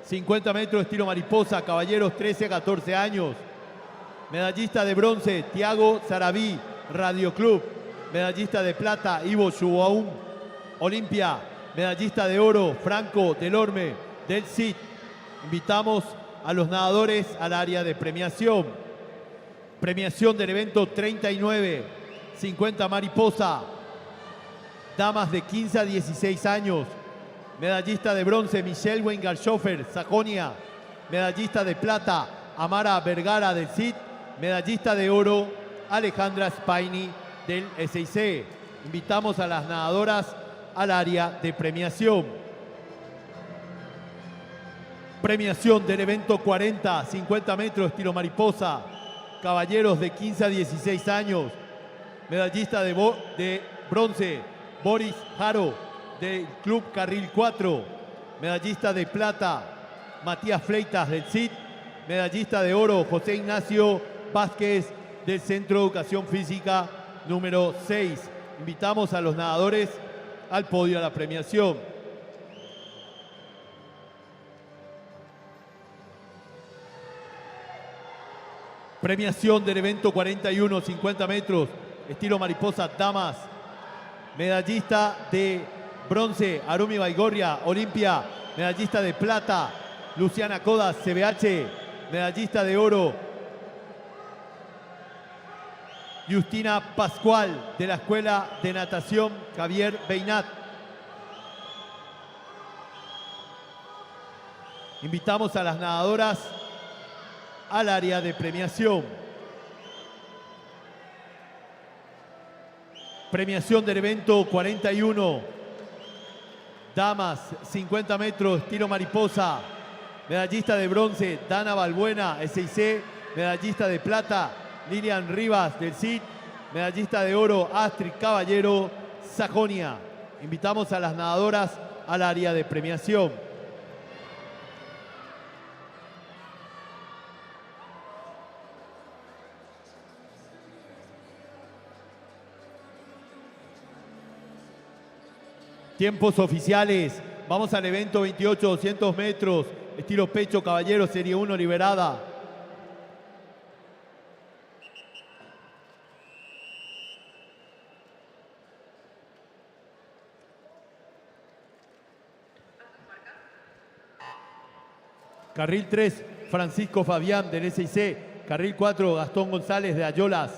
50 metros estilo mariposa, caballeros 13 a 14 años. Medallista de bronce, Tiago Sarabí, Radio Club. Medallista de plata, Ivo Chubaum, Olimpia. Medallista de oro, Franco Delorme, del CIT. Invitamos a los nadadores al área de premiación. Premiación del evento 39. 50 mariposa. Damas de 15 a 16 años. Medallista de bronce, Michelle Wengarschoffer, Sajonia. Medallista de plata, Amara Vergara del CIT. Medallista de oro, Alejandra Spaini del SIC. Invitamos a las nadadoras al área de premiación. Premiación del evento 40, 50 metros estilo mariposa. Caballeros de 15 a 16 años. Medallista de bronce, Boris Jaro, del Club Carril 4. Medallista de plata, Matías Fleitas, del CIT. Medallista de oro, José Ignacio Vázquez, del Centro de Educación Física número 6. Invitamos a los nadadores al podio de la premiación. Premiación del evento 41, 50 metros, estilo mariposa, damas. Medallista de bronce, Arumi Baigorria, Olimpia. Medallista de plata, Luciana Codas, CBH. Medallista de oro, Justina Pascual, de la Escuela de Natación Javier Beinat. Invitamos a las nadadoras al área de premiación. Premiación del evento 41. Damas, 50 metros, tiro mariposa. Medallista de bronce, Dana Balbuena, SIC. Medallista de plata, Lilian Rivas, del CIT. Medallista de oro, Astrid Caballero, Sajonia. Invitamos a las nadadoras al área de premiación. Tiempos oficiales. Vamos al evento 28, 200 metros. Estilo pecho, caballero, serie 1, liberada. Carril 3, Francisco Fabián, del SIC. Carril 4, Gastón González, de Ayolas.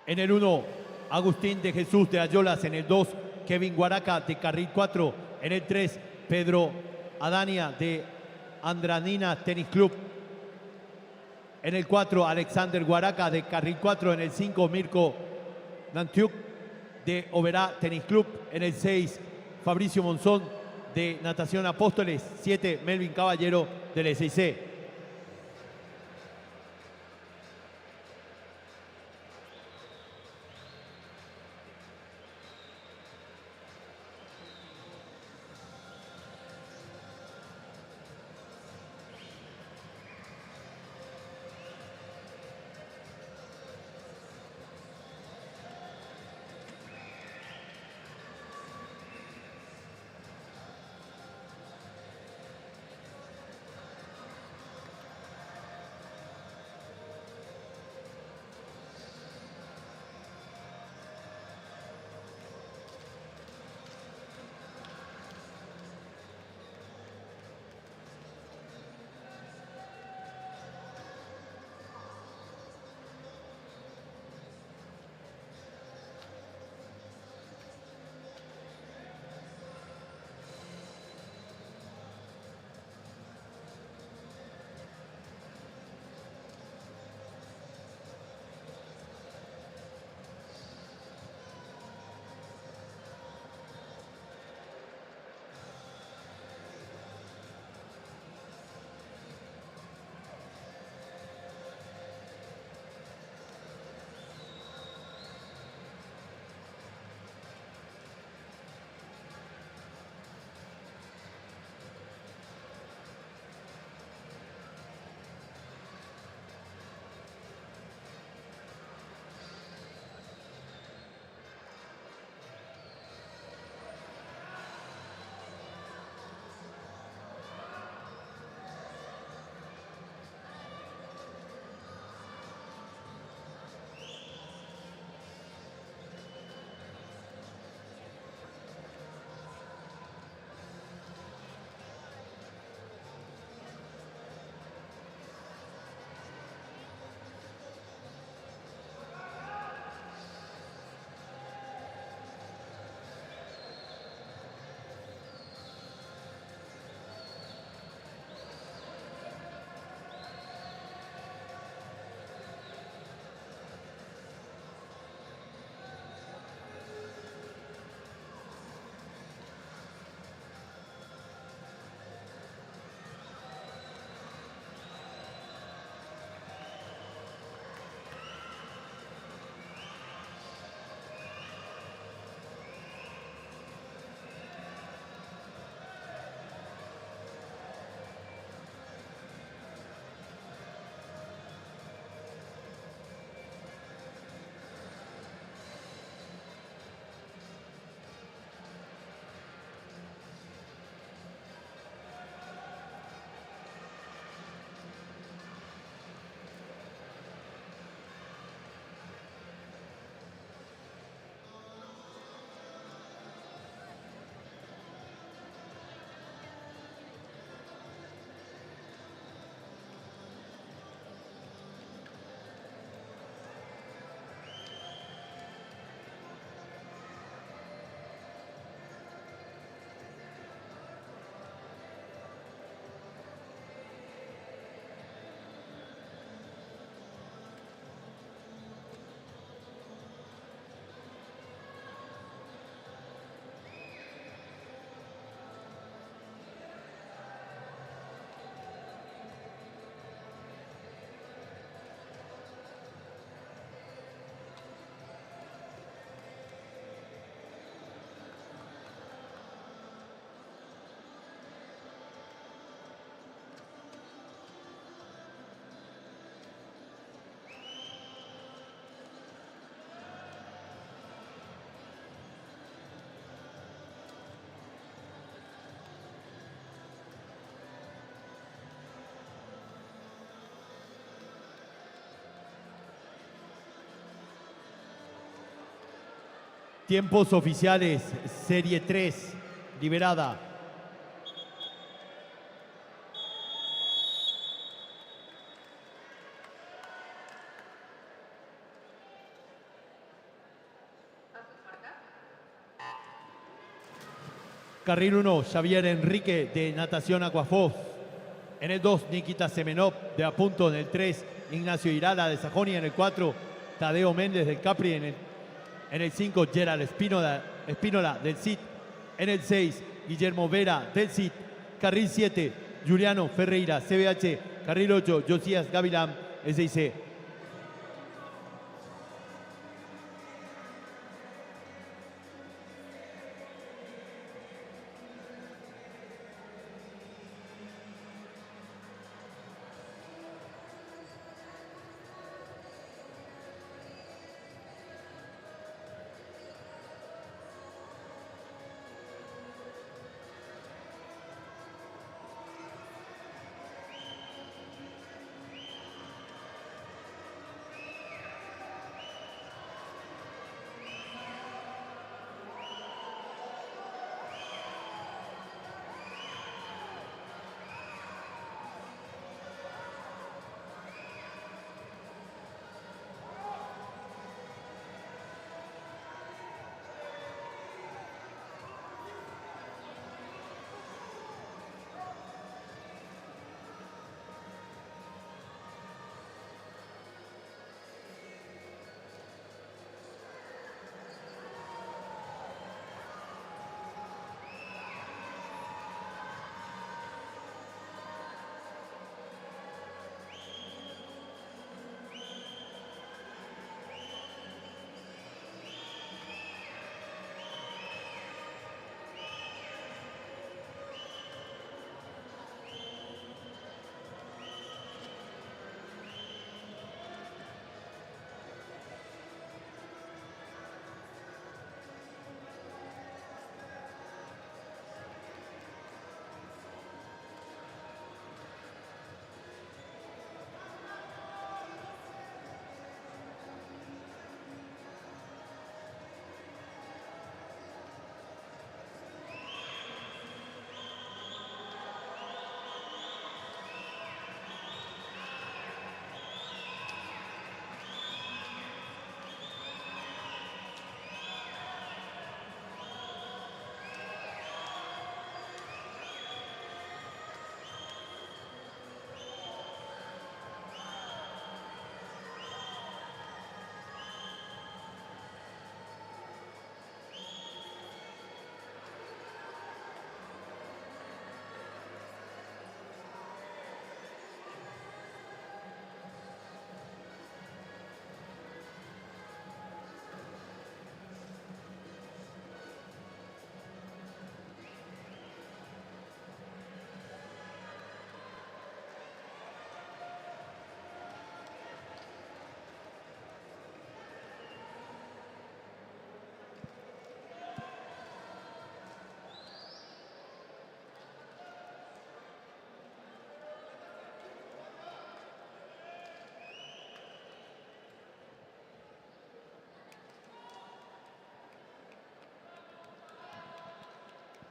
En el 1, Agustín de Jesús de Ayolas. En el 2, Kevin Guaraca de Carril 4. En el 3, Pedro Adania de Andranina Tenis Club. En el 4, Alexander Guaraca de Carril 4. En el 5, Mirko Nantiuk de Oberá Tenis Club. En el 6, Fabricio Monzón de Natación Apóstoles. 7, Melvin Caballero del SIC. Tiempos oficiales, Serie 3, liberada. Carril 1, Xavier Enrique de Natación Aquafoz. En el 2, Nikita Semenov de Apunto. En el 3, Ignacio Irala de Sajonia. En el 4, Tadeo Méndez del Capri. En el 5, Gerald Espínola del CIT. En el 6, Guillermo Vera del CIT. Carril 7, Juliano Ferreira, CBH. Carril 8, Josías Gavilán, SIC.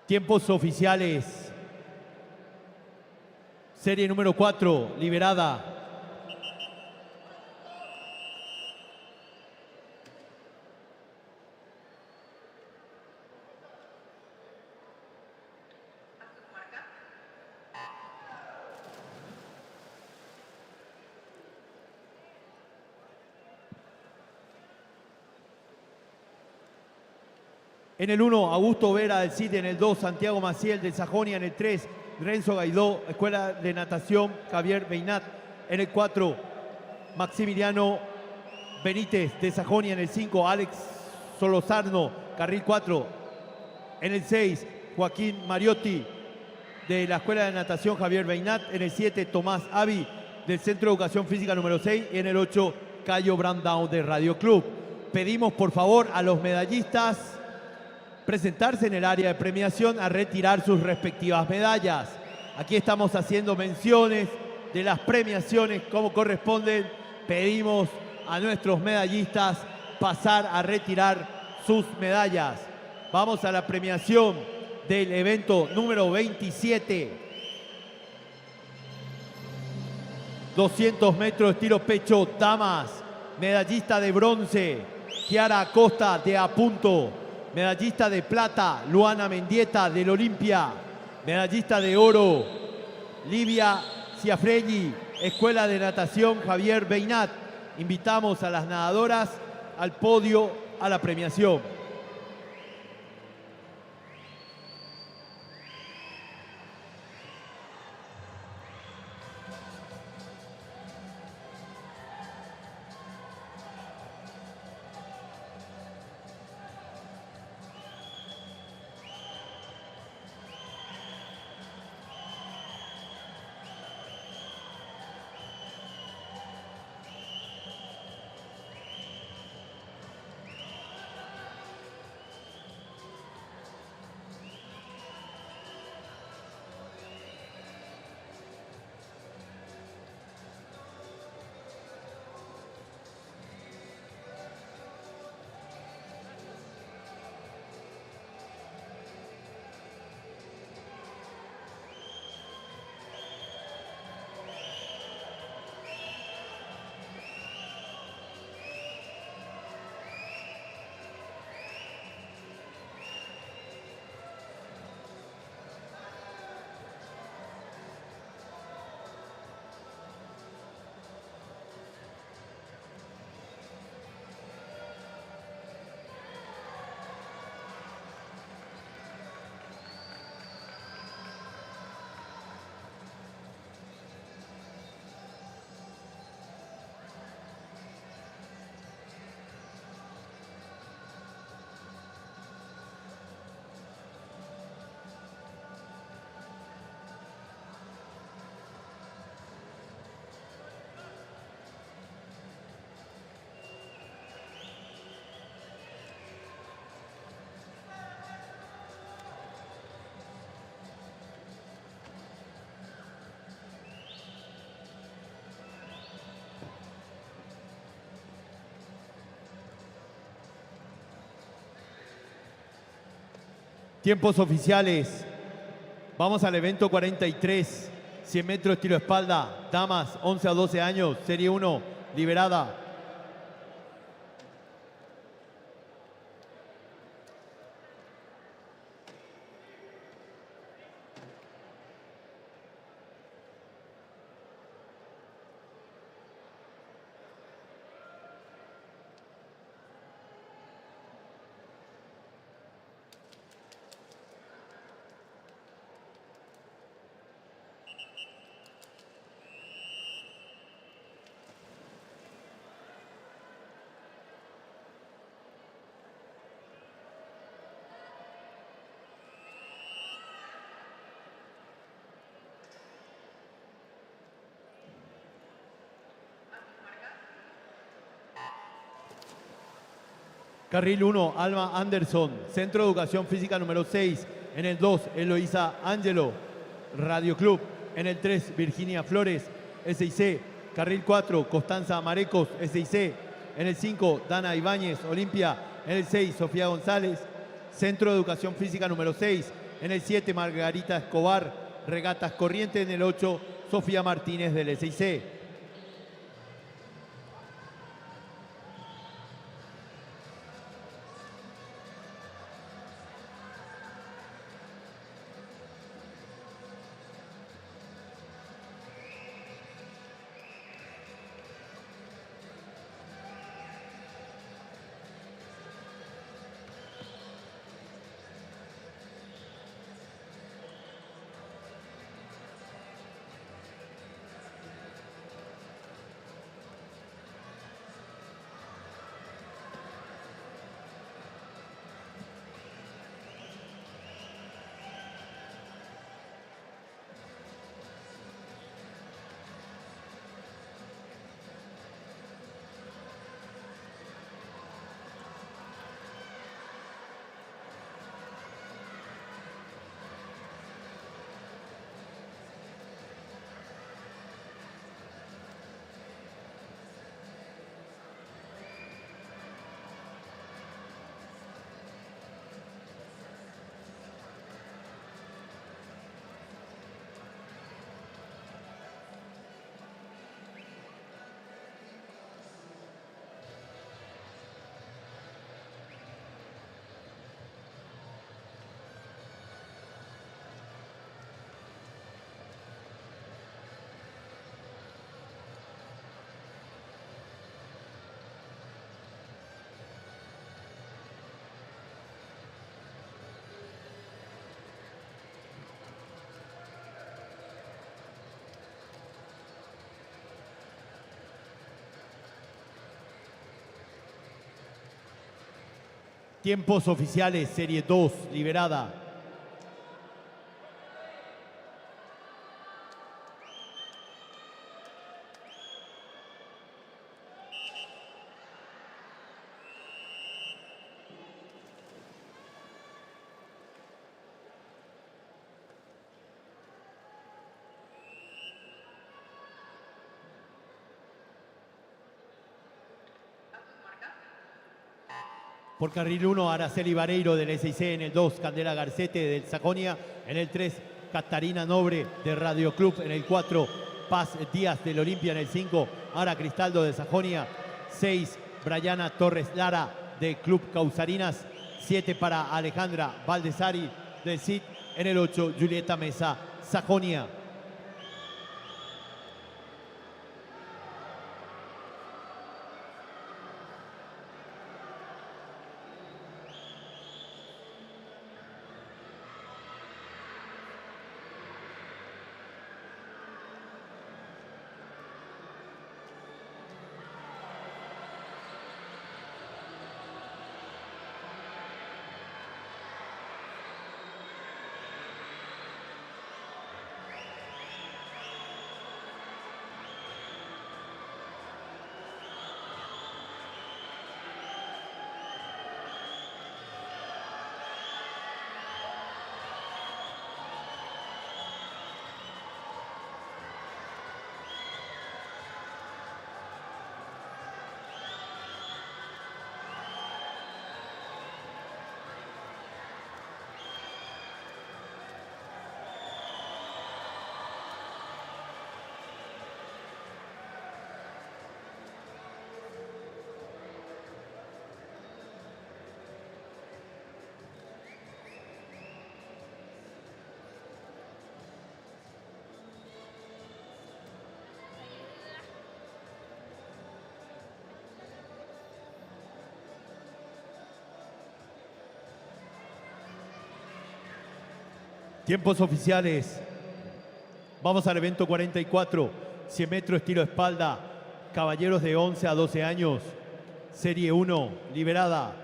Tiempos oficiales. Serie número 4, liberada. En el 1, Augusto Vera del CIT. En el 2, Santiago Maciel de Sajonia. En el 3, Renzo Gaidó, Escuela de Natación Javier Beinat. En el 4, Maximiliano Benítez de Sajonia. En el 5, Alex Solozarno, Carril 4. En el 6, Joaquín Mariotti de la Escuela de Natación Javier Beinat. En el 7, Tomás Avi del Centro de Educación Física número 6. Y en el 8, Cayo Brandao de Radio Club. Pedimos por favor a los medallistas presentarse en el área de premiación a retirar sus respectivas medallas. Aquí estamos haciendo menciones de las premiaciones como corresponden. Pedimos a nuestros medallistas pasar a retirar sus medallas. Vamos a la premiación del evento número 27. 200 metros estilo pecho damas. Medallista de bronce, Kiara Acosta de Apunto. Medallista de plata, Luana Mendieta del Olimpia. Medallista de oro, Livia Ciafregui, Escuela de Natación Javier Beinat. Invitamos a las nadadoras al podio, a la premiación. Tiempos oficiales. Vamos al evento 43, 100 metros estilo espalda, damas 11 a 12 años, serie 1, liberada. Carril 1, Alma Anderson, Centro de Educación Física número 6. En el 2, Eloísa Ángelo, Radio Club. En el 3, Virginia Flores, SIC. Carril 4, Constanza Marecos, SIC. En el 5, Dana Ibáñez, Olimpia. En el 6, Sofía González, Centro de Educación Física número 6. En el 7, Margarita Escobar, Regatas Corrientes. En el 8, Sofía Martínez del SIC. Tiempos oficiales, Serie 2, liberada. Por carril 1, Araceli Vareiro del SIC. En el 2, Candela Garcete del Sajonia. En el 3, Catarina Nobre de Radio Club. En el 4, Paz Díaz del Olimpia. En el 5, Ara Cristaldo de Sajonia. 6, Briana Torres Lara de Club Causarinas. 7 para Alejandra Valdesari del CID. En el 8, Julieta Mesa, Sajonia. Tiempos oficiales. Vamos al evento 44, 100 metros estilo espalda, caballeros de 11 a 12 años, Serie 1, liberada.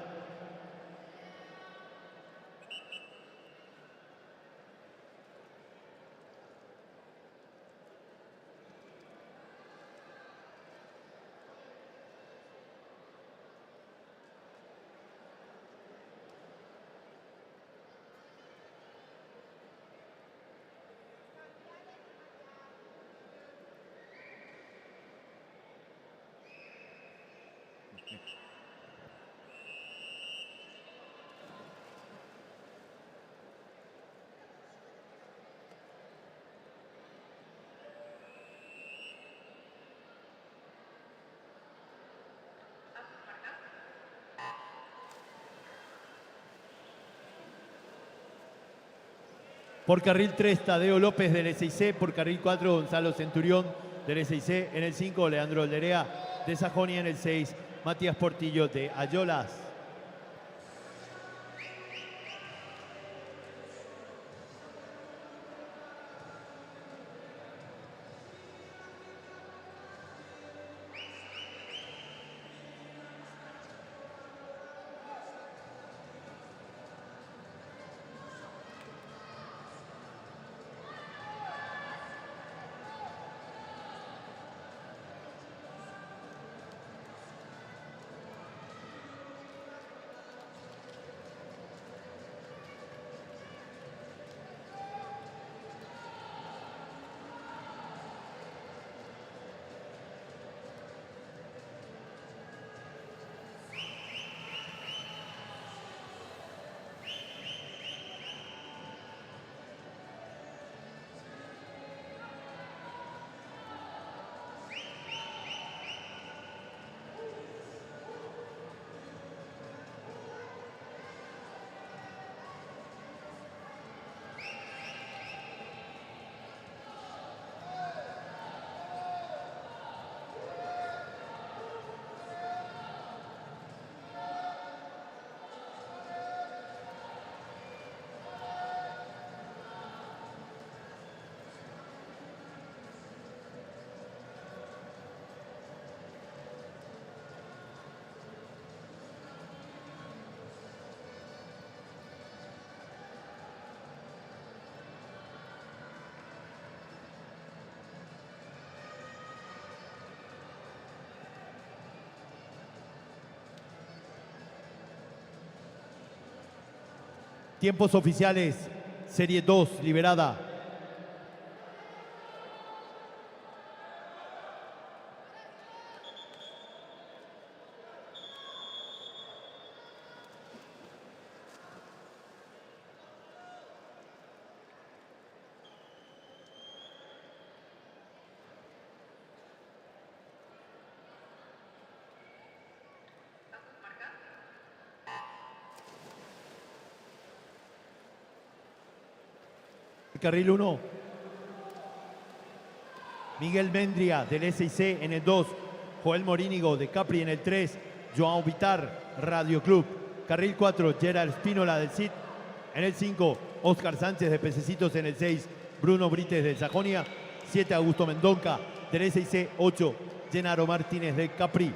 Por carril 3, Tadeo López del SIC. Por carril 4, Gonzalo Centurión del SIC. En el 5, Leandro Olderea de Sajonia. En el 6, Matías Portillo de Ayolas. Tiempos oficiales, Serie 2, liberada. Carril 1, Miguel Mendria del SIC en el 2, Joel Morínigo de Capri en el 3, Joao Vitar, Radio Club. Carril 4, Gerald Espínola del CID en el 5, Oscar Sánchez de Pececitos en el 6, Bruno Brites del Sajonia, 7, Augusto Mendonca del SIC, 8, Genaro Martínez del Capri.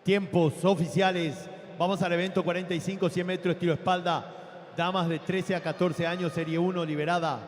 Tiempos oficiales. Vamos al evento 45, 100 metros, tiro espalda. Damas de 13 a 14 años, Serie 1, liberada.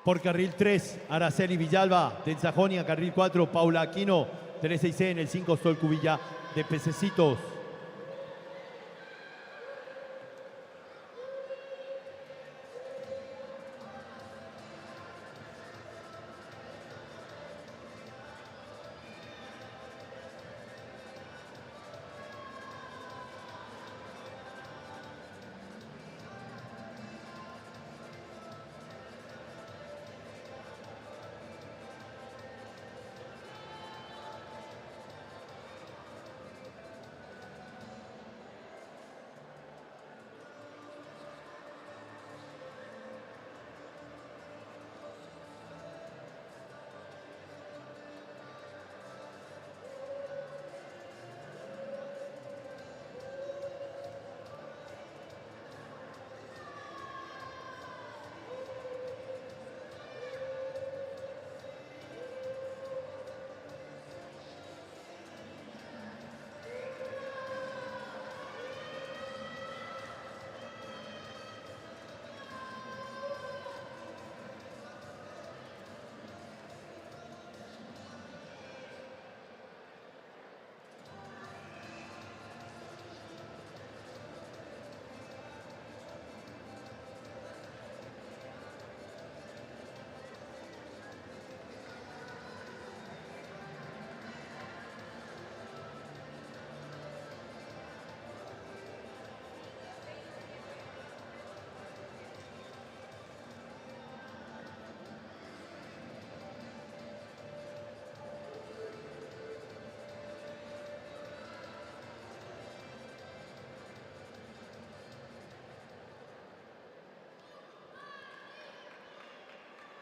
Por carril 3, Araceli Villalba del Sajonia. Carril 4, Paula Aquino del SIC en el 5, Sol Cubilla de Pececitos.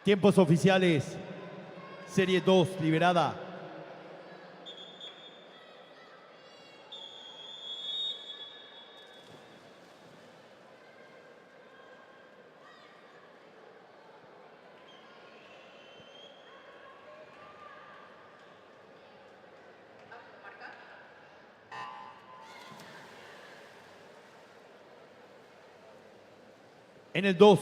Tiempos oficiales. Serie 2 liberada. En el 2,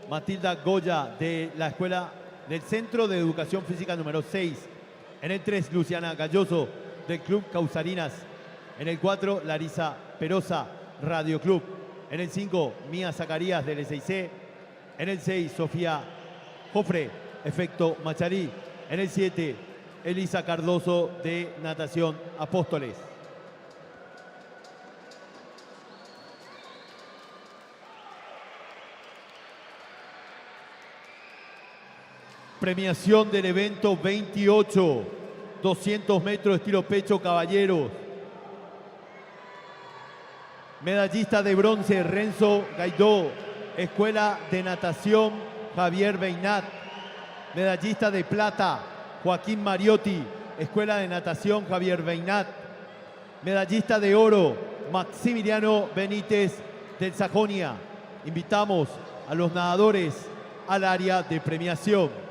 Matilda Goya de la Escuela del Centro de Educación Física número 6. En el 3, Luciana Galloso del Club Causarinas. En el 4, Larisa Perosa, Radio Club. En el 5, Mía Zacarías del S6C. En el 6, Sofía Jofre, Efecto Macharí. En el 7, Elisa Cardoso de Natación Apóstoles. Premiación del evento 28, 200 metros estilo pecho caballeros. Medallista de bronce, Renzo Gaidó, Escuela de Natación Javier Beinat. Medallista de plata, Joaquín Mariotti, Escuela de Natación Javier Beinat. Medallista de oro, Maximiliano Benítez del Sajonia. Invitamos a los nadadores al área de premiación.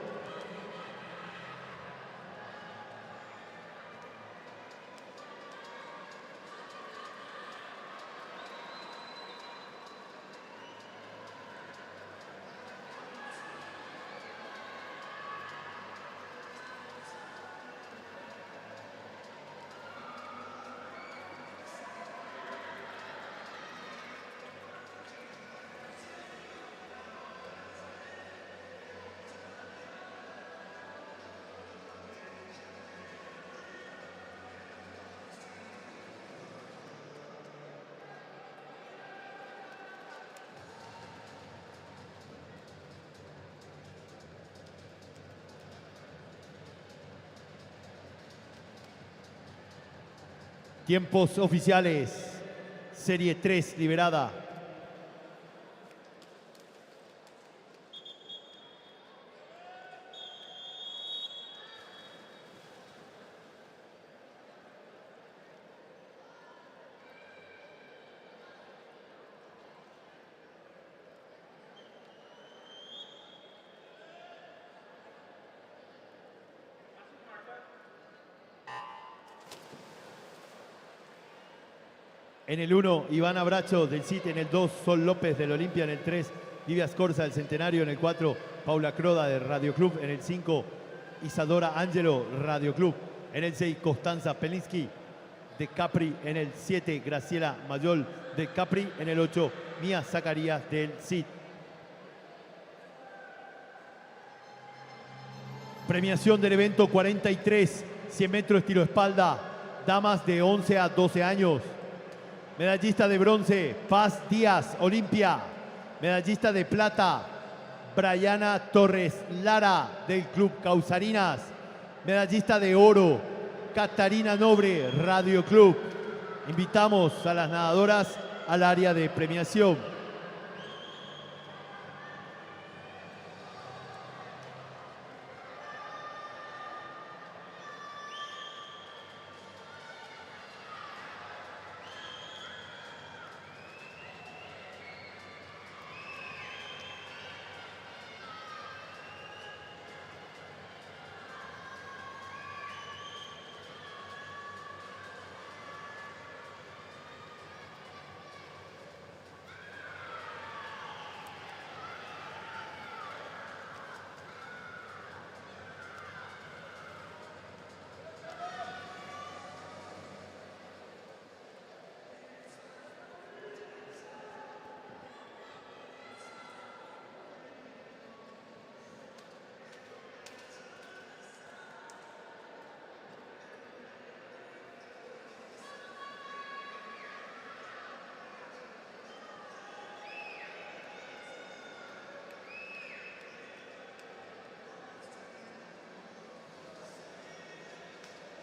Tiempos oficiales. Serie 3 liberada. En el 1, Iván Abracho del CIT. En el 2, Sol López del Olimpia. En el 3, Livia Scorza del Centenario. En el 4, Paula Croda de Radio Club. En el 5, Isadora Ángelo, Radio Club. En el 6, Constanza Pelinsky de Capri. En el 7, Graciela Mayol de Capri. En el 8, Mía Zacarías del CIT. Premiación del evento 43, 100 metros estilo espalda, damas de 11 a 12 años. Medallista de bronce, Paz Díaz, Olimpia. Medallista de plata, Briana Torres Lara, del Club Causarinas. Medallista de oro, Catarina Nobre, Radio Club. Invitamos a las nadadoras al área de premiación.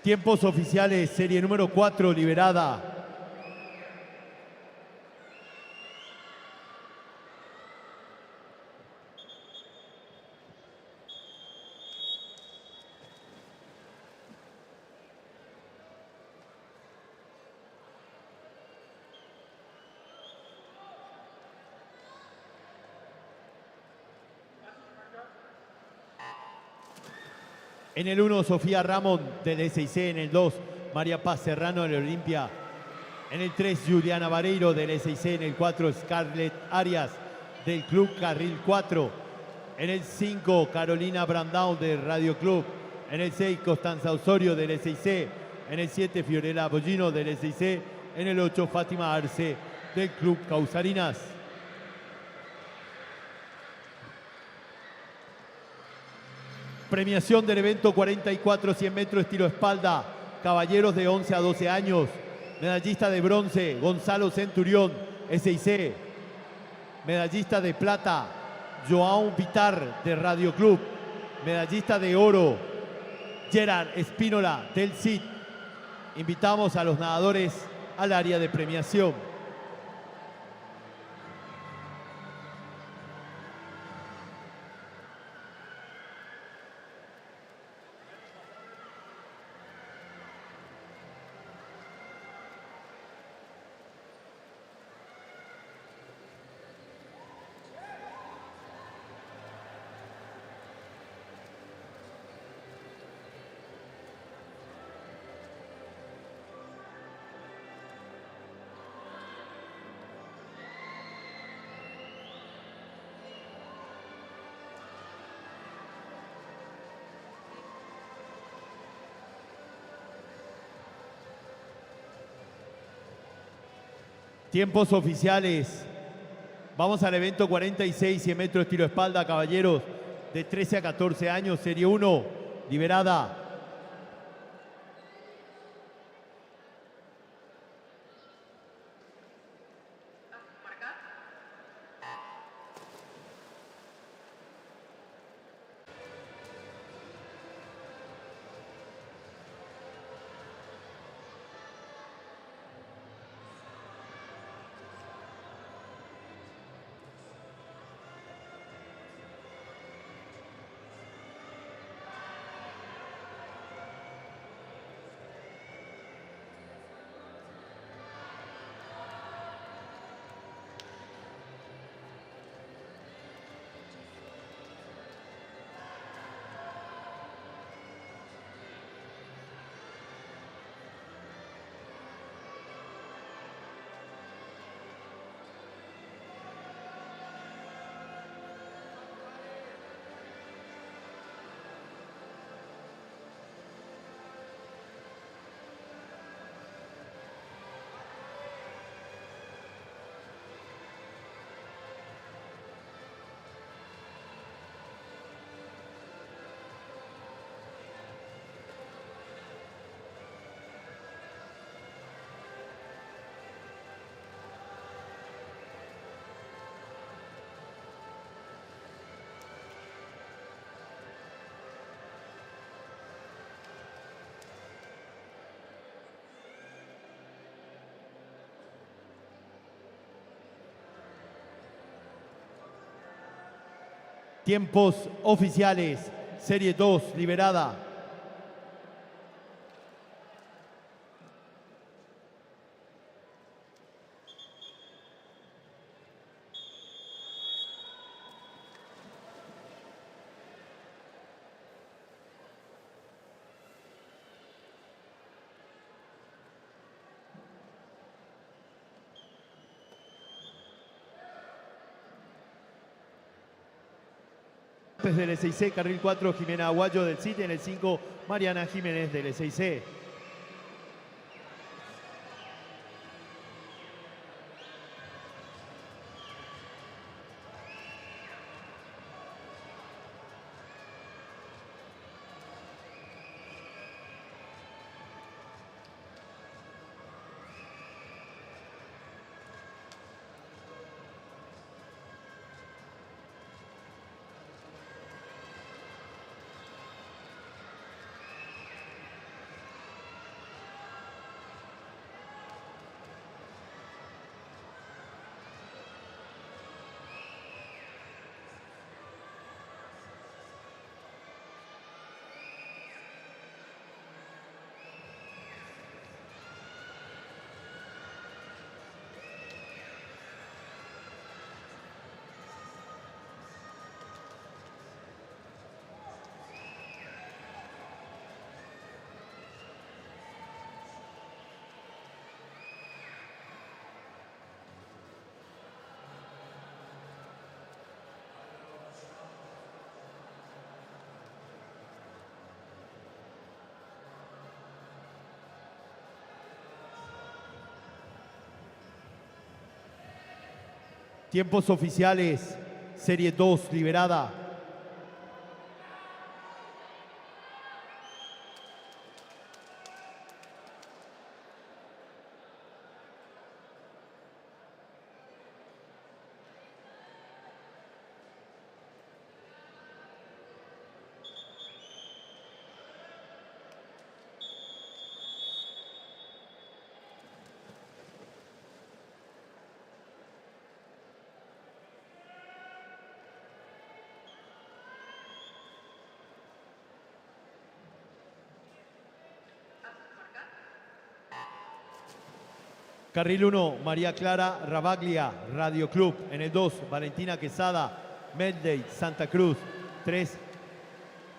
Tiempos oficiales, serie número 4, liberada. En el 1, Sofía Ramón del SIC. En el 2, María Paz Serrano del Olimpia. En el 3, Juliana Vareiro del SIC. En el 4, Scarlett Arias del Club Carril 4. En el 5, Carolina Brandão del Radio Club. En el 6, Constanza Osorio del SIC. En el 7, Fiorella Bollino del SIC. En el 8, Fátima Arce del Club Causarinas. Premiación del evento 44 100 metros estilo espalda. Caballeros de 11 a 12 años. Medallista de bronce, Gonzalo Centurión, SIC. Medallista de plata, João Vitar de Radio Club. Medallista de oro, Gerard Espínola del CID. Invitamos a los nadadores al área de premiación. Tiempos oficiales. Vamos al evento 46, 100 metros estilo espalda, caballeros de 13 a 14 años, serie 1, liberada. Tiempos oficiales, serie 2, liberada. Del SIC, carril 4, Jimena Aguayo del CIT. En el 5, Mariana Jiménez del SIC. Tiempos oficiales, Serie 2 liberada. Carril 1, María Clara Rabaglia, Radio Club. En el 2, Valentina Quesada, Medley, Santa Cruz. 3,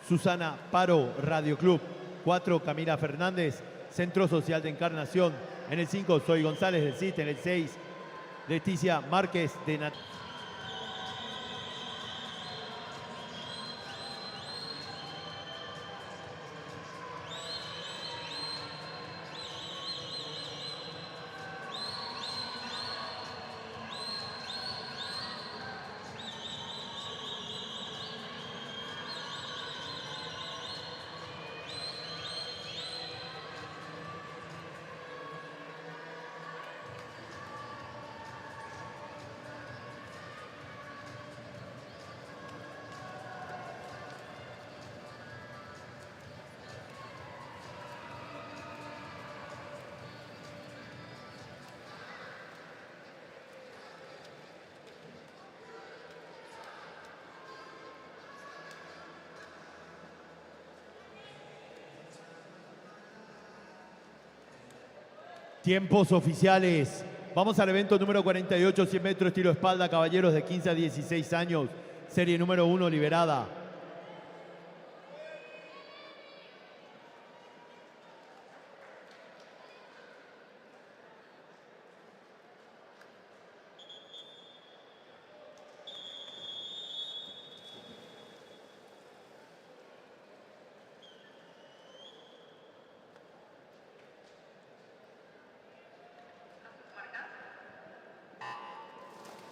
Susana Paro, Radio Club. 4, Camila Fernández, Centro Social de Encarnación. En el 5, Soy González del CIT. En el 6, Leticia Márquez de Nat. Tiempos oficiales. Vamos al evento número 48, 100 metros, estilo espalda, caballeros de 15 a 16 años. Serie número 1 liberada.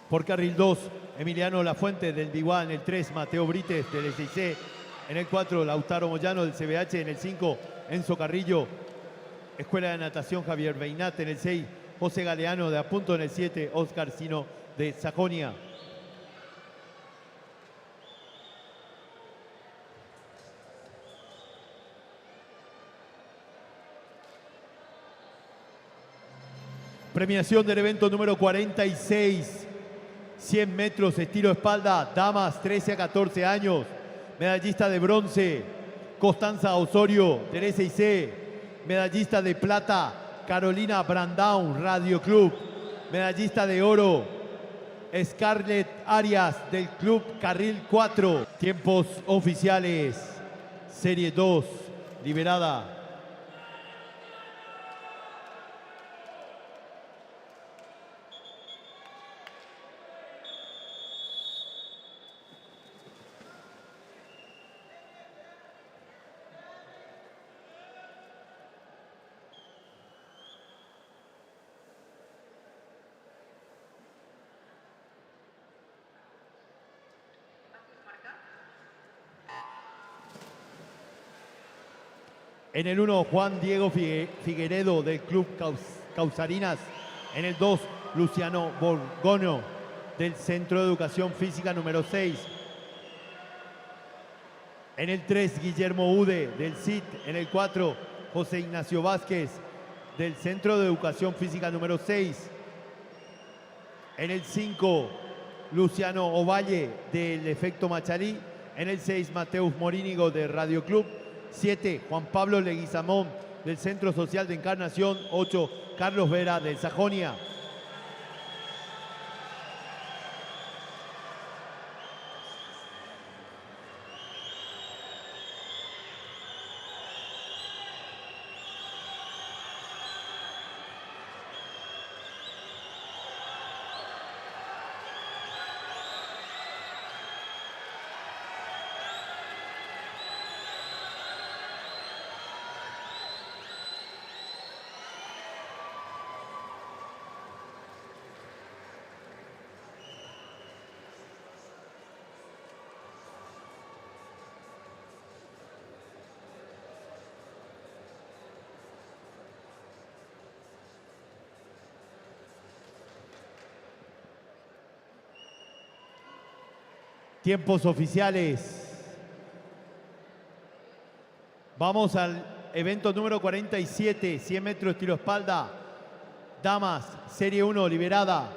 Por carril 2, Emiliano Lafuente del Biguá. En el 3, Mateo Brites del SIC. En el 4, Lautaro Moyano del CBH. En el 5, Enzo Carrillo, Escuela de Natación Javier Beinat. En el 6, José Galeano de Apunto. En el 7, Oscar Sino de Sajonia. Premiación del evento número 46. 100 metros, estilo espalda, damas 13 a 14 años. Medallista de bronce, Constanza Osorio del SIC. Medallista de plata, Carolina Brandown, Radio Club. Medallista de oro, Scarlett Arias del Club Carril 4. Tiempos oficiales, Serie 2, liberada. En el 1, Juan Diego Figueredo del Club Causarinas. En el 2, Luciano Borgono del Centro de Educación Física número 6. En el 3, Guillermo Ude del CIT. En el 4, José Ignacio Vázquez del Centro de Educación Física número 6. En el 5, Luciano Ovalle del Efecto Machalí. En el 6, Mateus Morínigo de Radio Club. 7, Juan Pablo Leguizamón del Centro Social de Encarnación. 8, Carlos Vera del Sajonia. Tiempos oficiales. Vamos al evento número 47, 100 metros estilo espalda. Damas, serie 1, liberada.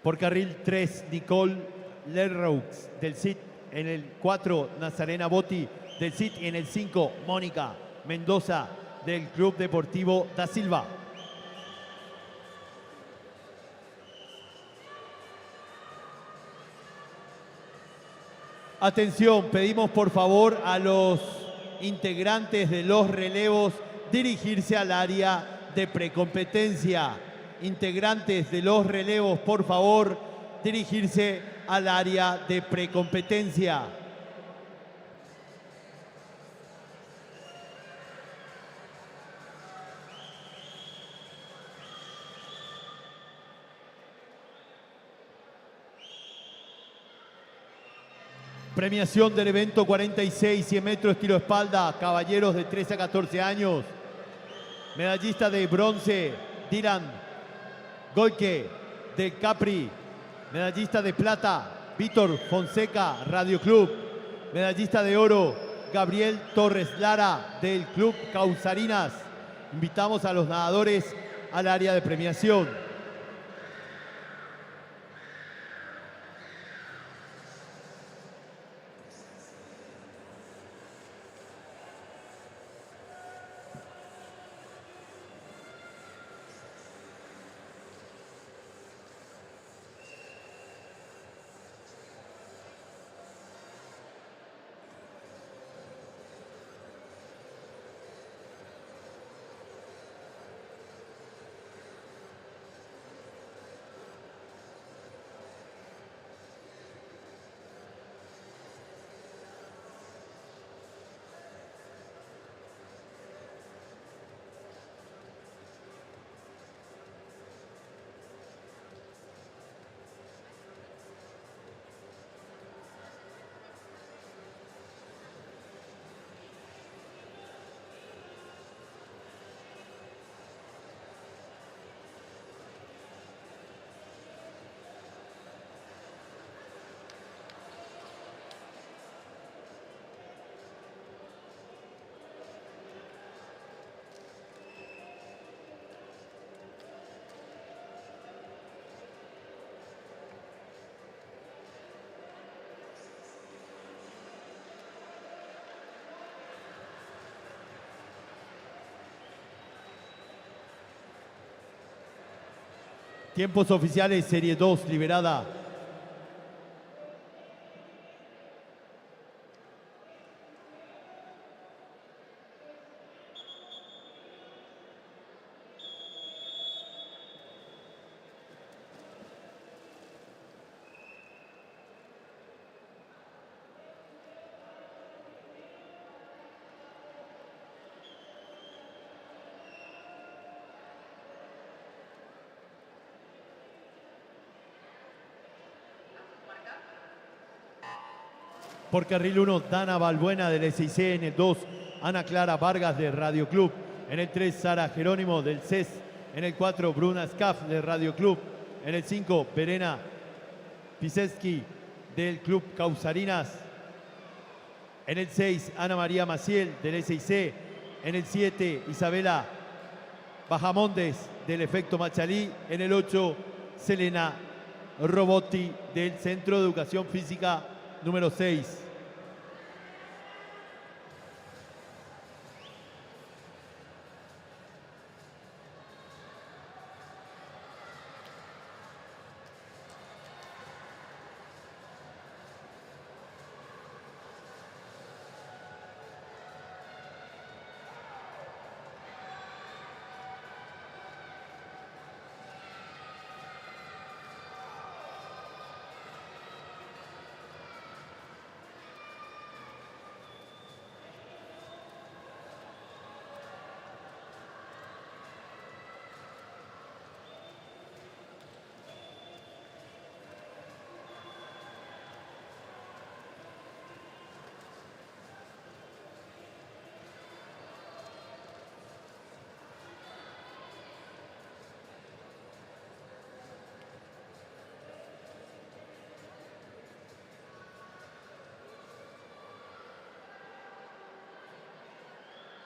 Por carril 3, Nicole Lerroux del CIT. En el 4, Nazarena Botti del CIT. Y en el 5, Mónica Mendoza del Club Deportivo Da Silva. Atención, pedimos por favor a los integrantes de los relevos dirigirse al área de precompetencia. Integrantes de los relevos, por favor, dirigirse al área de precompetencia. Premiación del evento 46, 100 metros estilo espalda, caballeros de 13 a 14 años. Medallista de bronce, Dylan Goike del Capri. Medallista de plata, Víctor Fonseca, Radio Club. Medallista de oro, Gabriel Torres Lara del Club Causarinas. Invitamos a los nadadores al área de premiación. Tiempos oficiales, serie 2, liberada. Por carril 1, Dana Balbuena del SIC. En el 2, Ana Clara Vargas de Radio Club. En el 3, Sara Jerónimo del CES. En el 4, Bruna Scaff de Radio Club. En el 5, Verena Piseski del Club Causarinas. En el 6, Ana María Maciel del SIC. En el 7, Isabela Bajamondes del Efecto Machalí. En el 8, Selena Robotti del Centro de Educación Física número 6.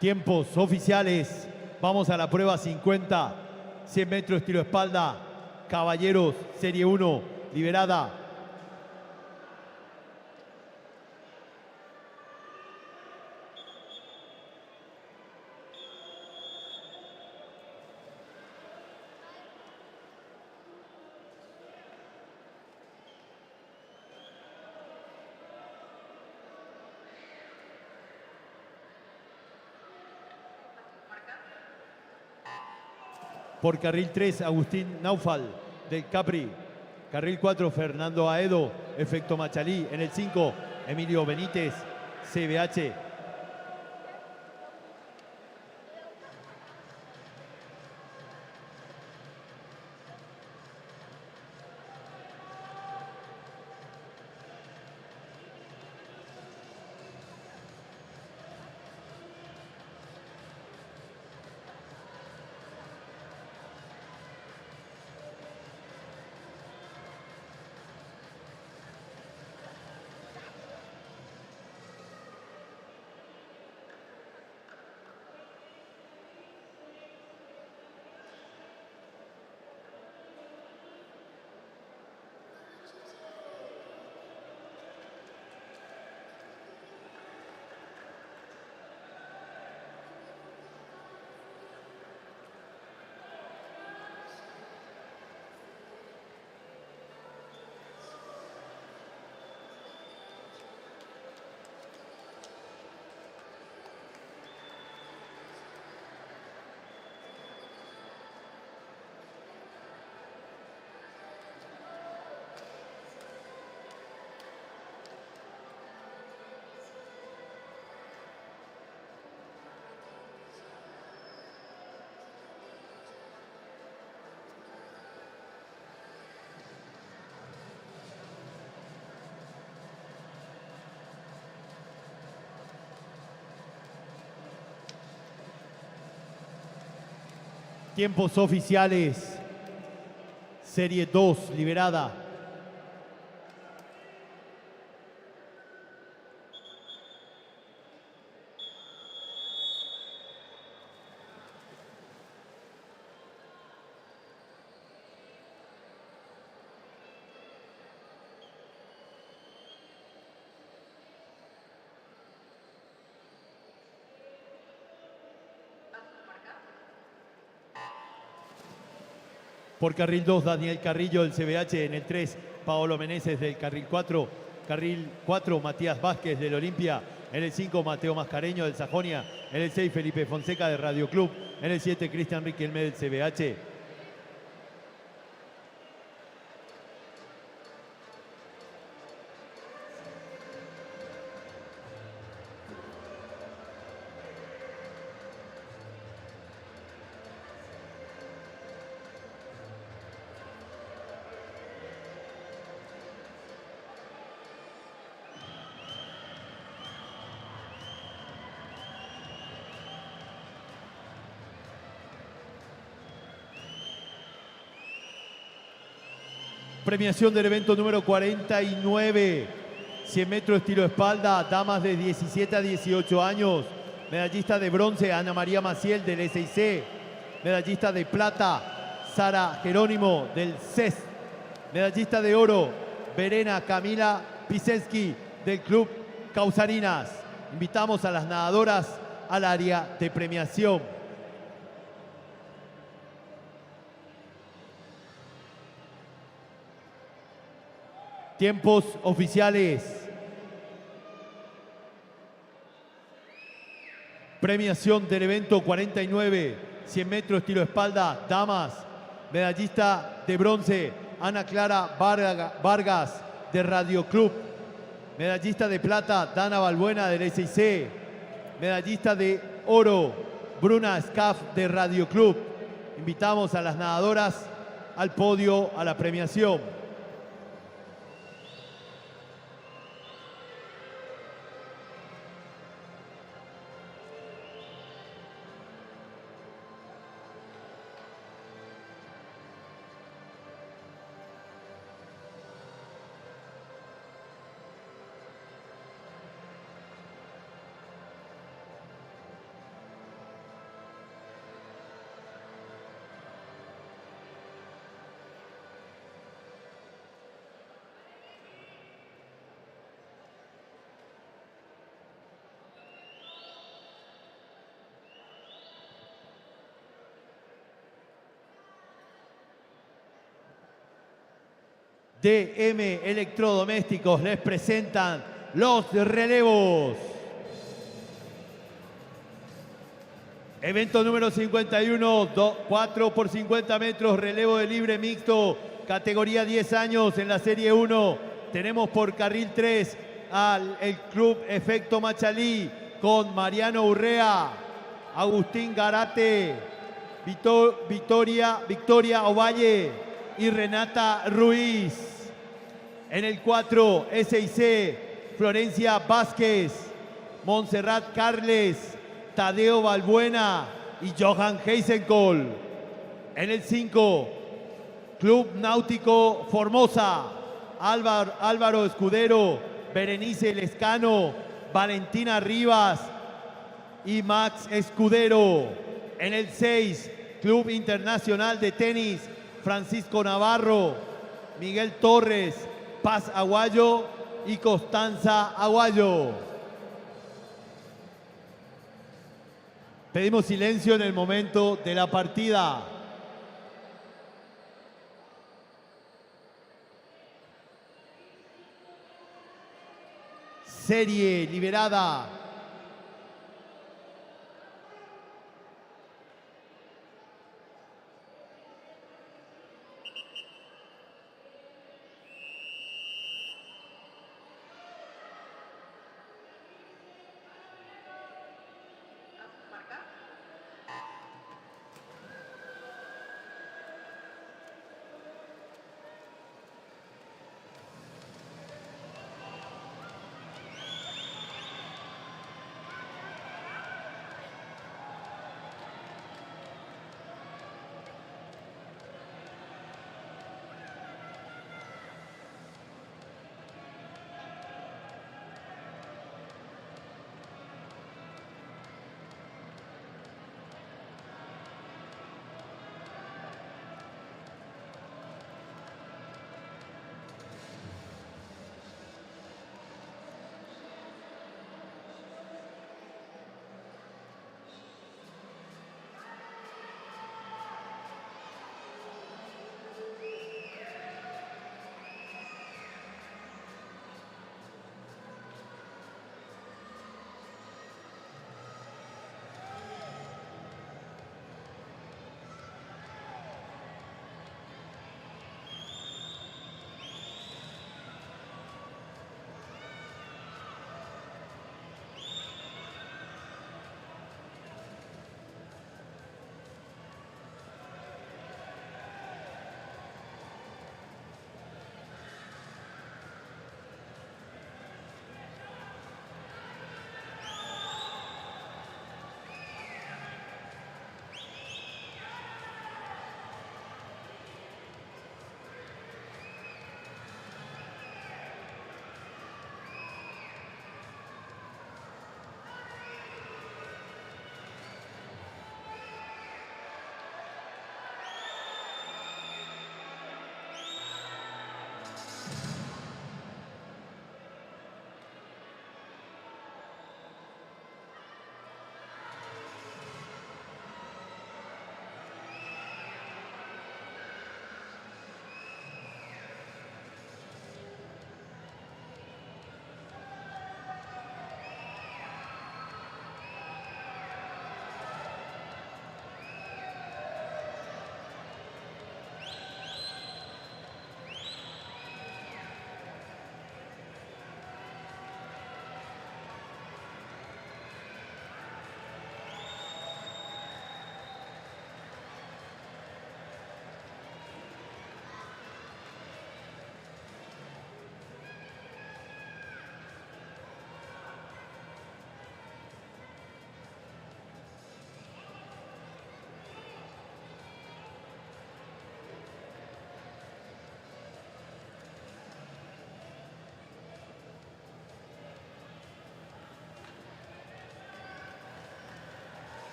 Tiempos oficiales. Vamos a la prueba 50. 100 metros estilo espalda. Caballeros, serie 1, liberada. Por carril 3, Agustín Naufal, del Capri. Carril 4, Fernando Aedo, Efecto Machalí. En el 5, Emilio Benítez, CBH. Tiempos oficiales. Serie 2, liberada. Por carril 2, Daniel Carrillo del CBH. En el 3, Paolo Meneses del carril 4. Carril 4, Matías Vázquez del Olimpia. En el 5, Mateo Mascareño del Sajonia. En el 6, Felipe Fonseca de Radio Club. En el 7, Cristian Riquelme del CBH. Premiación del evento número 49. 100 metros estilo espalda, damas de 17 a 18 años. Medallista de bronce, Ana María Maciel del SIC. Medallista de plata, Sara Jerónimo del CES. Medallista de oro, Verena Camila Pisensky del Club Causarinas. Invitamos a las nadadoras al área de premiación. Tiempos oficiales. Premiación del evento 49, 100 metros estilo espalda, damas. Medallista de bronce, Ana Clara Vargas de Radio Club. Medallista de plata, Dana Balbuena del SIC. Medallista de oro, Bruna Scaff de Radio Club. Invitamos a las nadadoras al podio, a la premiación. DM Electrodomésticos les presentan los relevos. Evento número 51, 4 por 50 metros, relevo de libre mixto, categoría 10 años en la Serie 1. Tenemos por carril 3 el Club Efecto Machalí con Mariano Urrea, Agustín Garate, Victoria Ovalle y Renata Ruiz. En el 4, SIC, Florencia Vázquez, Montserrat Carles, Tadeo Balbuena y Johan Heisenkol. En el 5, Club Náutico Formosa, Álvaro Escudero, Berenice Lescano, Valentina Rivas y Max Escudero. En el 6, Club Internacional de Tenis, Francisco Navarro, Miguel Torres, Paz Aguayo y Constanza Aguayo. Pedimos silencio en el momento de la partida. Serie liberada.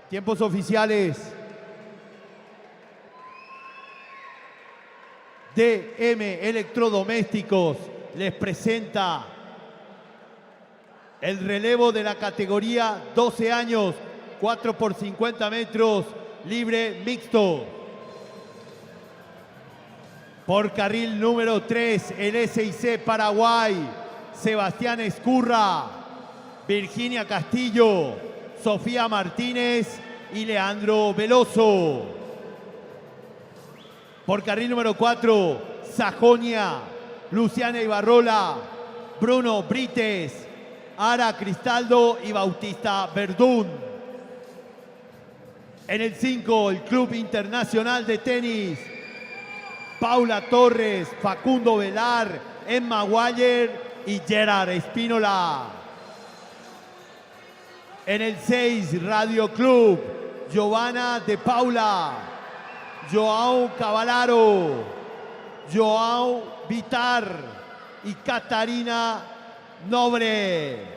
Tiempos oficiales. DM Electrodomésticos les presenta el relevo de la categoría 12 años, 4 por 50 metros, libre mixto. Por carril número 3, el SIC Paraguay, Sebastián Escurra, Virginia Castillo, Sofía Martínez y Leandro Veloso. Por carril número 4, Sajonia, Luciana Ibarrola, Bruno Brites, Ara Cristaldo y Bautista Verdún. En el 5, el Club Internacional de Tenis, Paula Torres, Facundo Velar, Emma Guayer y Gerard Espínola. En el 6, Radio Club, Giovanna de Paula, Joao Cavalaro, Joao Vitar y Catarina Nobre.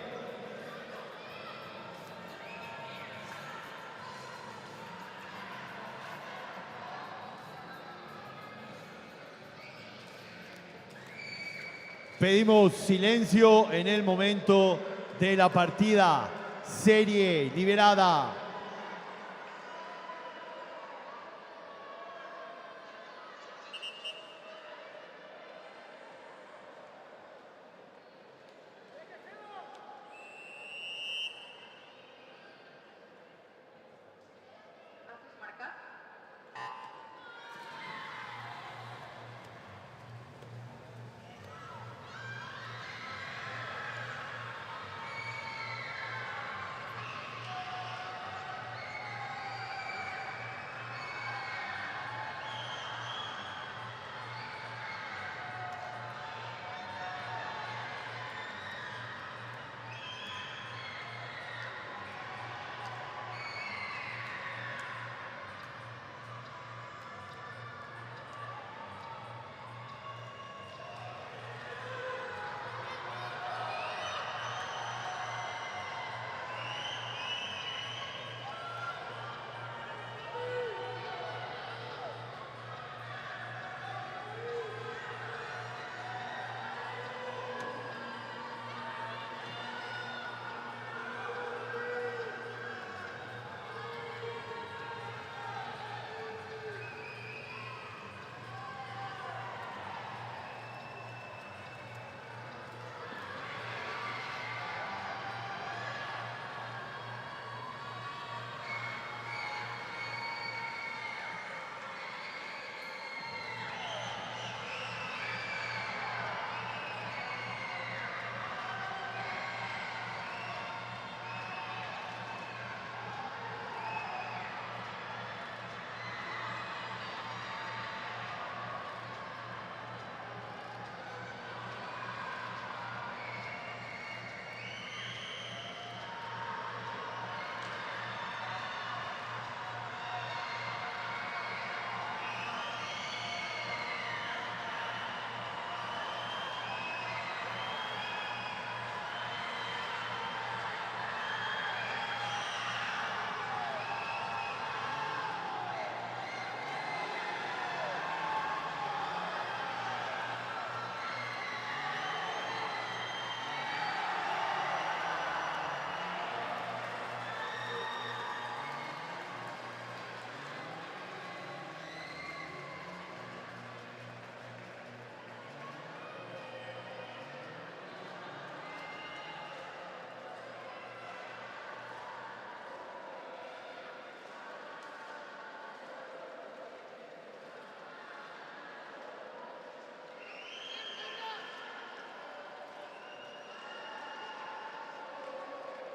Pedimos silencio en el momento de la partida. Serie liberada.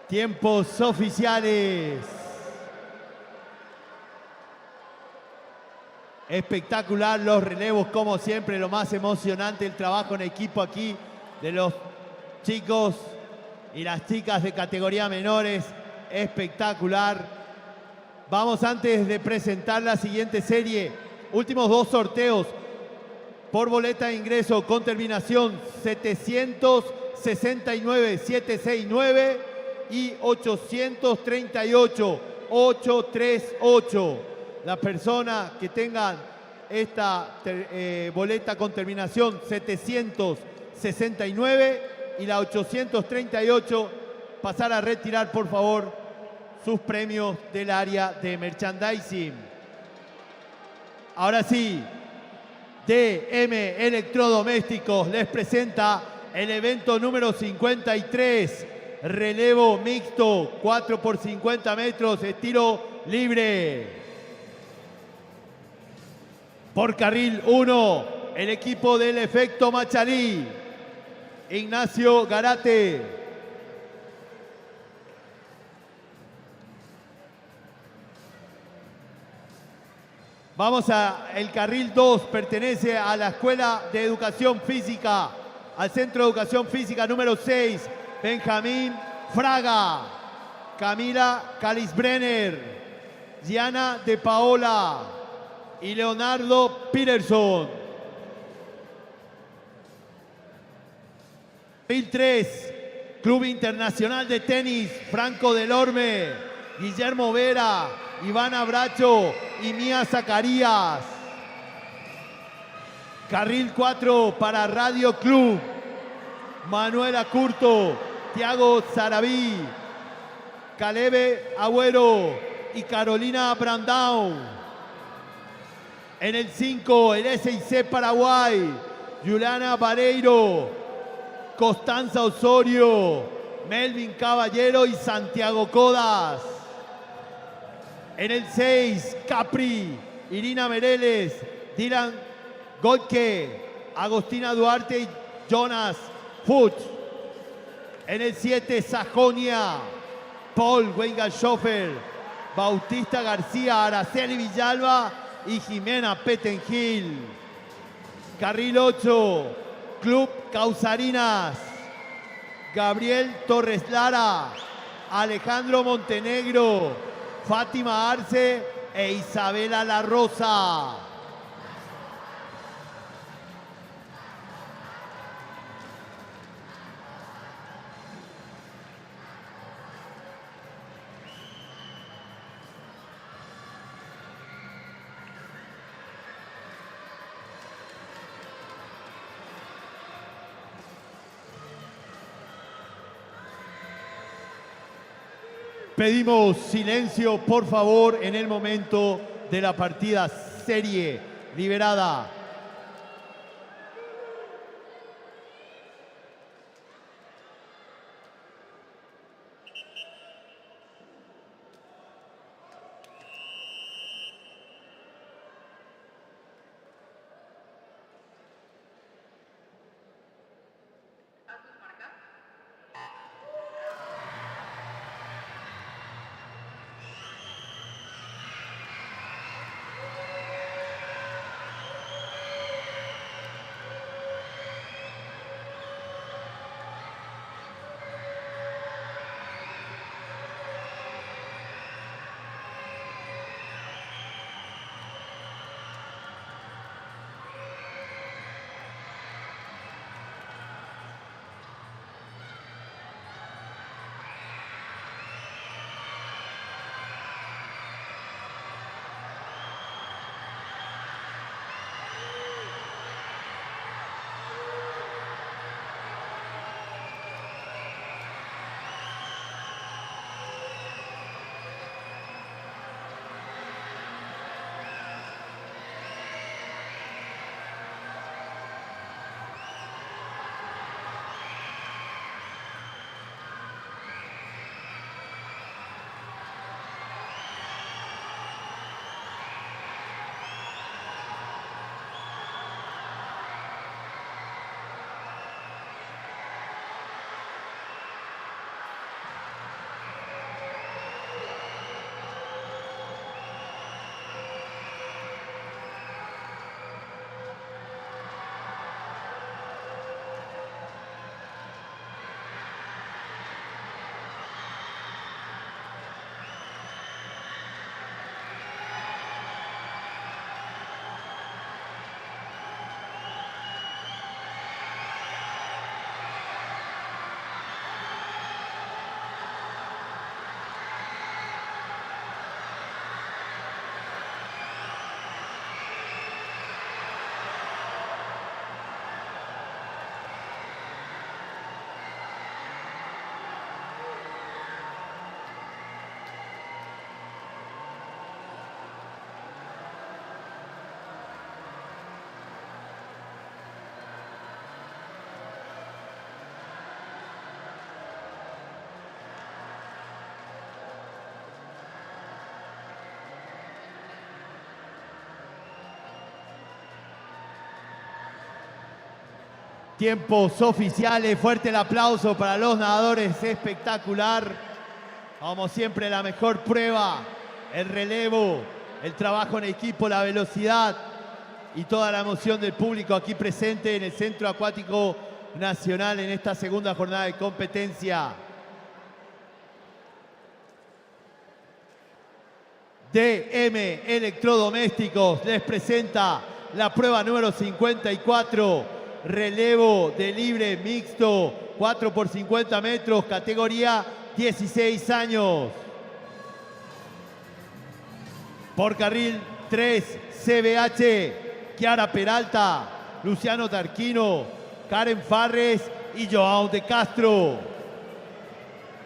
Tiempos oficiales. Espectacular los relevos, como siempre, lo más emocionante, el trabajo en equipo aquí de los chicos y las chicas de categoría menores. Espectacular. Vamos, antes de presentar la siguiente serie, últimos dos sorteos por boleta de ingreso con terminación 769-769 y 838. 838. Las personas que tengan esta boleta con terminación 769 y la 838, pasar a retirar, por favor, sus premios del área de merchandising. Ahora sí, DM Electrodomésticos les presenta el evento número 53, relevo mixto, 4 por 50 metros, estilo libre. Por carril 1, el equipo del Efecto Machalí, Ignacio Garate. Vamos el carril 2, pertenece a la Escuela de Educación Física, al Centro de Educación Física número 6, Benjamín Fraga, Camila Calisbrenner, Diana de Paola y Leonardo Peterson. Carril 3, Club Internacional de Tenis, Franco Delorme, Guillermo Vera, Ivana Bracho y Mía Zacarías. Carril 4 para Radio Club, Manuela Curto, Tiago Sarabí, Calebe Agüero y Carolina Brandão. En el 5, el SIC Paraguay, Juliana Vareiro, Constanza Osorio, Melvin Caballero y Santiago Codas. En el 6, Capri, Irina Mereles, Dylan Golke, Agostina Duarte y Jonas Fuchs. En el 7, Sajonia, Paul Wengalschoffer, Bautista García, Araceli Villalba y Jimena Petengil. Carril 8, Club Causarinas, Gabriel Torres Lara, Alejandro Montenegro, Fátima Arce e Isabela La Rosa. Pedimos silencio, por favor, en el momento de la partida serie liberada. Tiempos oficiales, fuerte el aplauso para los nadadores, espectacular. Como siempre, la mejor prueba, el relevo, el trabajo en equipo, la velocidad y toda la emoción del público aquí presente en el Centro Acuático Nacional en esta segunda jornada de competencia. DM Electrodomésticos les presenta la prueba número 54, relevo de libre mixto, 4 por 50 metros, categoría 16 años. Por carril 3, CBH, Kiara Peralta, Luciano Tarquino, Karen Farres y Joao de Castro.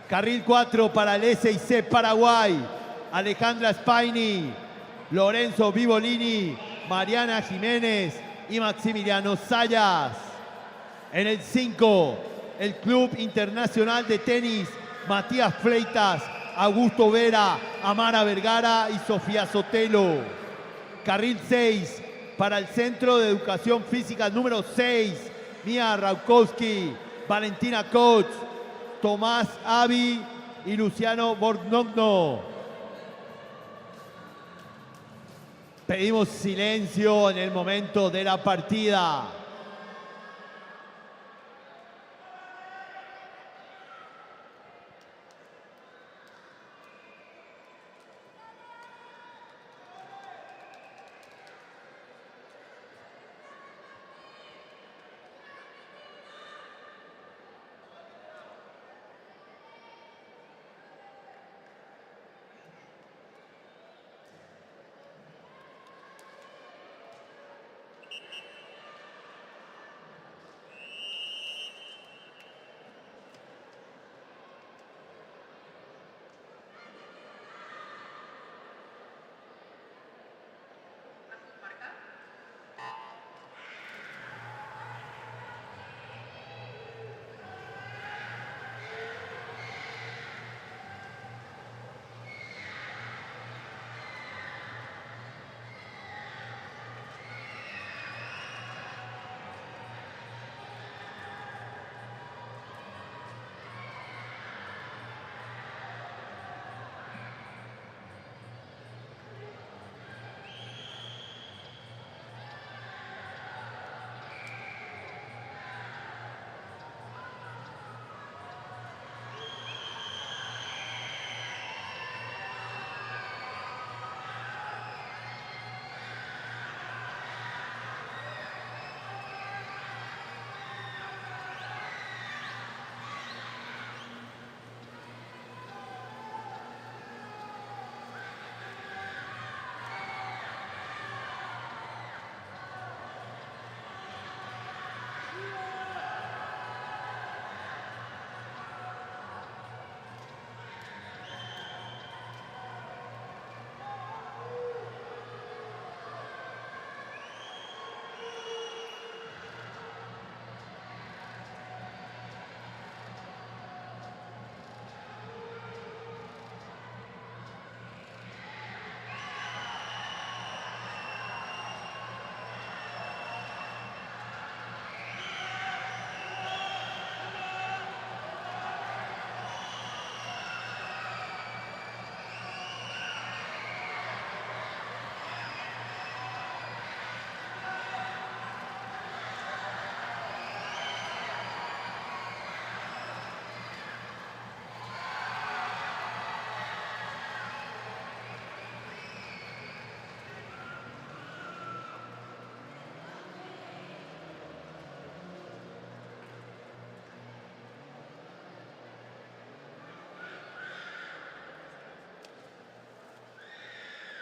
Carril 4 para el SIC Paraguay, Alejandra Spaini, Lorenzo Vivolini, Mariana Jiménez y Maximiliano Sayas. En el 5, el Club Internacional de Tenis, Matías Fleitas, Augusto Vera, Amara Vergara y Sofía Sotelo. Carril 6, para el Centro de Educación Física número 6, Mia Raukowski, Valentina Koch, Tomás Avi y Luciano Borgnogno. Pedimos silencio en el momento de la partida.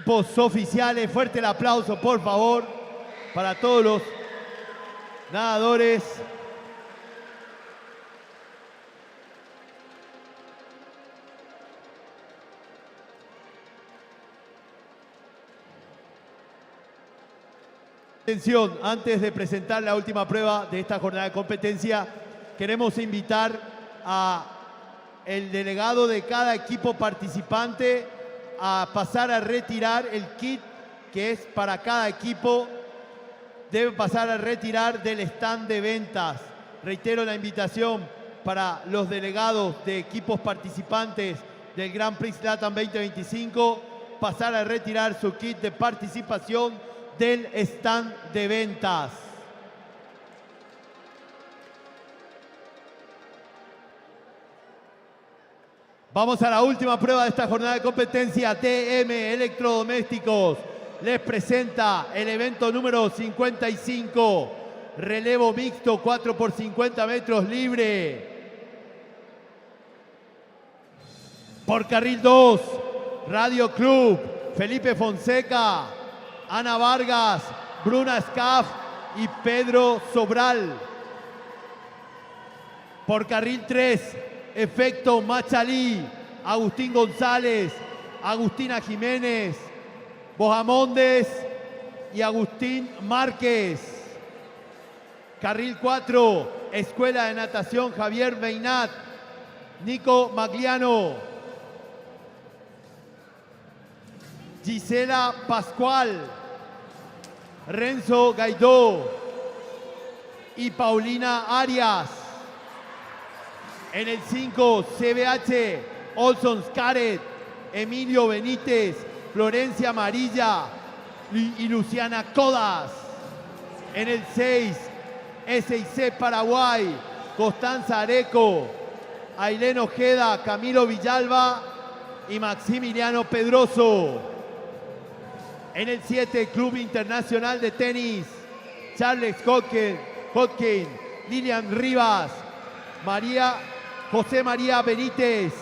Tiempos oficiales, fuerte el aplauso, por favor, para todos los nadadores. Atención, antes de presentar la última prueba de esta jornada de competencia, queremos invitar al delegado de cada equipo participante a pasar a retirar el kit que es para cada equipo. Debe pasar a retirar del stand de ventas. Reitero la invitación para los delegados de equipos participantes del Grand Prix LATAM 2025, pasar a retirar su kit de participación del stand de ventas. Vamos a la última prueba de esta jornada de competencia. TM Electrodomésticos les presenta el evento número 55, relevo mixto 4 por 50 metros libre. Por carril 2, Radio Club, Felipe Fonseca, Ana Vargas, Bruna Scaff y Pedro Sobral. Por carril 3, Efecto Machalí, Agustín González, Agustina Jiménez, Bojamondes y Agustín Márquez. Carril 4, Escuela de Natación Javier Beinat, Nico Magliano, Gisela Pascual, Renzo Gaidó y Paulina Arias. En el 5, CBH, Olson Scaret, Emilio Benítez, Florencia Amarilla y Luciana Codas. En el 6, SIC Paraguay, Constanza Areco, Ailén Ojeda, Camilo Villalba y Maximiliano Pedroso. En el 7, Club Internacional de Tenis, Charles Hodgkin, Lilian Rivas, José María Benítez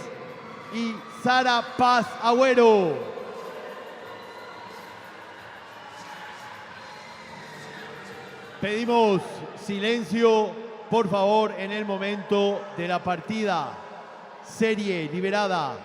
y Sara Paz Agüero. Pedimos silencio, por favor, en el momento de la partida. Serie liberada.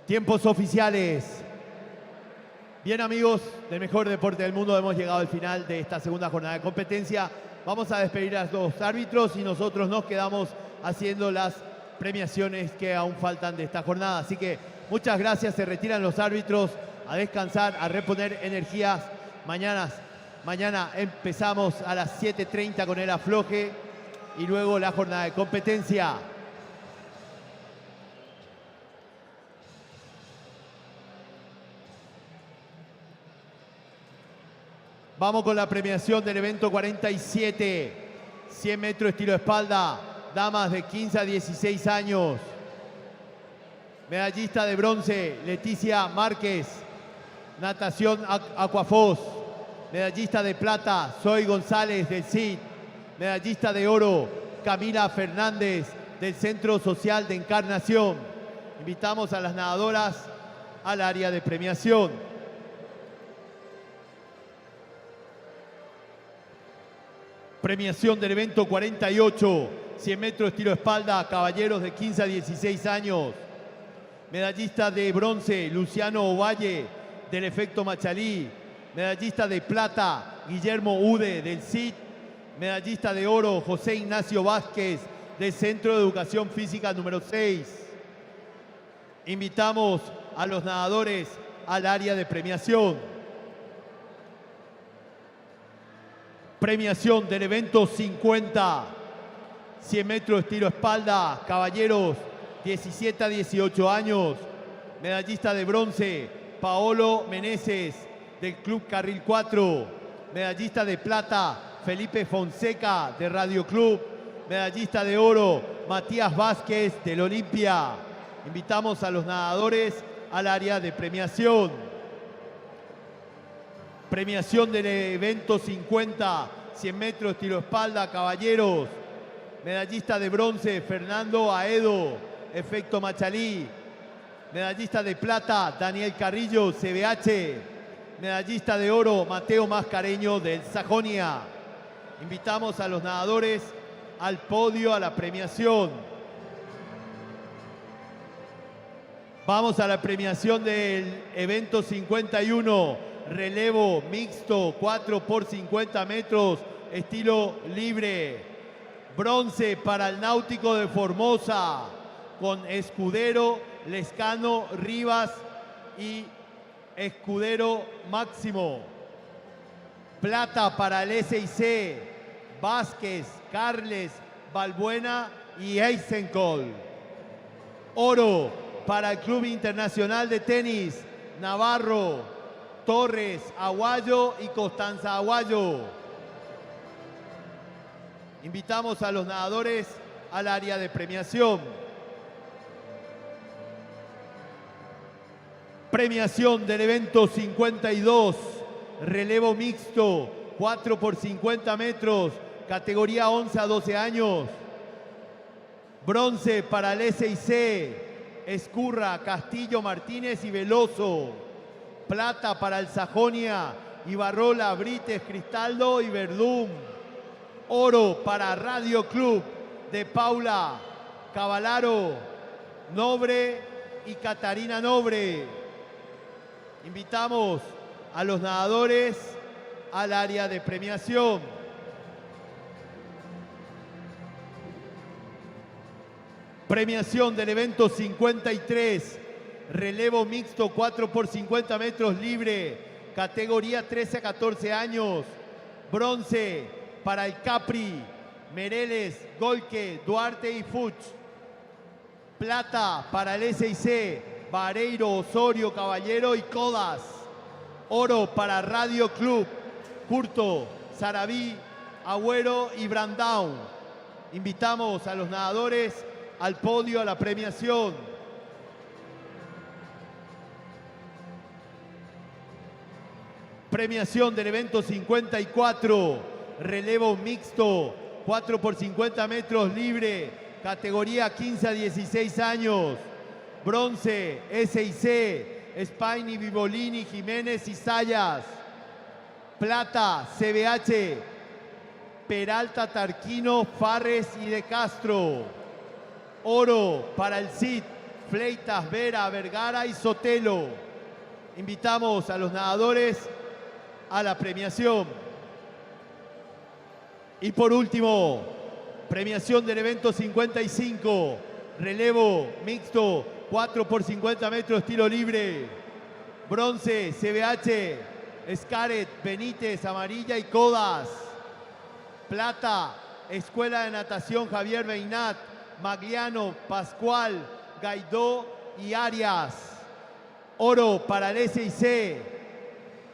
Tiempos oficiales. Bien, amigos del mejor deporte del mundo, hemos llegado al final de esta segunda jornada de competencia. Vamos a despedir a los árbitros y nosotros nos quedamos haciendo las premiaciones que aún faltan de esta jornada. Así que muchas gracias, se retiran los árbitros a descansar, a reponer energías. Mañana empezamos a las 7:30 con el afloje y luego la jornada de competencia. Vamos con la premiación del evento 47, 100 metros estilo espalda, damas de 15 a 16 años. Medallista de bronce, Leticia Márquez, natación Aquafos. Medallista de plata, Zoe González del CID. Medallista de oro, Camila Fernández del Centro Social de Encarnación. Invitamos a las nadadoras al área de premiación. Premiación del evento 48, 100 metros estilo espalda, caballeros de 15 a 16 años. Medallista de bronce, Luciano Ovalle, del Efecto Machalí. Medallista de plata, Guillermo Ude, del CID. Medallista de oro, José Ignacio Vázquez, del Centro de Educación Física número 6. Invitamos a los nadadores al área de premiación. Premiación del evento 50, 100 metros estilo espalda, caballeros 17 a 18 años. Medallista de bronce, Paolo Meneses, del Club Carril 4. Medallista de plata, Felipe Fonseca, de Radio Club. Medallista de oro, Matías Vázquez, del Olimpia. Invitamos a los nadadores al área de premiación. Premiación del evento 50, 100 metros estilo espalda, caballeros. Medallista de bronce, Fernando Aedo, Efecto Machalí. Medallista de plata, Daniel Carrillo, CBH. Medallista de oro, Mateo Mascareño, del Sajonia. Invitamos a los nadadores al podio, a la premiación. Vamos a la premiación del evento 51. Relevo mixto, 4 por 50 metros, estilo libre. Bronce para el Náutico de Formosa, con Escudero, Lescano, Rivas y Escudero Máximo. Plata para el SIC, Vázquez, Carles, Balbuena y Eisenkol. Oro para el Club Internacional de Tenis, Navarro, Torres, Aguayo y Constanza Aguayo. Invitamos a los nadadores al área de premiación. Premiación del evento 52, relevo mixto, 4 por 50 metros, categoría 11 a 12 años. Bronce para el SIC, Escurra, Castillo, Martínez y Veloso. Plata para el Sajonia, Ibarrola, Brites, Cristaldo y Verdún. Oro para Radio Club de Paula Cavalaro, Nobre y Catarina Nobre. Invitamos a los nadadores al área de premiación. Premiación del evento 53. Relevo mixto, 4 por 50 metros libre, categoría 13 a 14 años. Bronce para el Capri, Mereles, Golque, Duarte y Fuch. Plata para el SIC, Vareiro, Osorio, Caballero y Codas. Oro para Radio Club, Curto, Sarabí, Agüero y Brandão. Invitamos a los nadadores al podio, a la premiación. Premiación del evento 54, relevo mixto, 4 por 50 metros libre, categoría 15 a 16 años. Bronce, SIC, Spaini, Vivolini, Jiménez y Sayas. Plata, CBH, Peralta, Tarquino, Farres y De Castro. Oro para el CID, Fleitas, Vera, Vergara y Sotelo. Invitamos a los nadadores a la premiación. Y por último, premiación del evento 55, relevo mixto, 4 por 50 metros, tiro libre. Bronce, CBH, Scaret, Benítez, Amarilla y Codas. Plata, Escuela de Natación Javier Beinat, Magliano, Pascual, Gaidó y Arias. Oro para el SIC,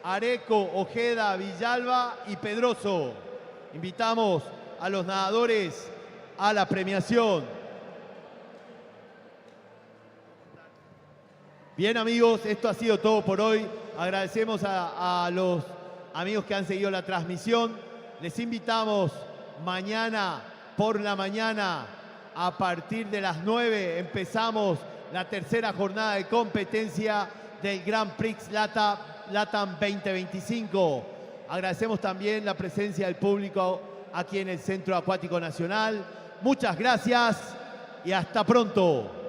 Areco, Ojeda, Villalba y Pedroso. Invitamos a los nadadores a la premiación. Bien, amigos, esto ha sido todo por hoy. Agradecemos a los amigos que han seguido la transmisión. Les invitamos mañana por la mañana, a partir de las 9, empezamos la tercera jornada de competencia del Grand Prix LATAM 2025. Agradecemos también la presencia del público aquí en el Centro Acuático Nacional. Muchas gracias y hasta pronto.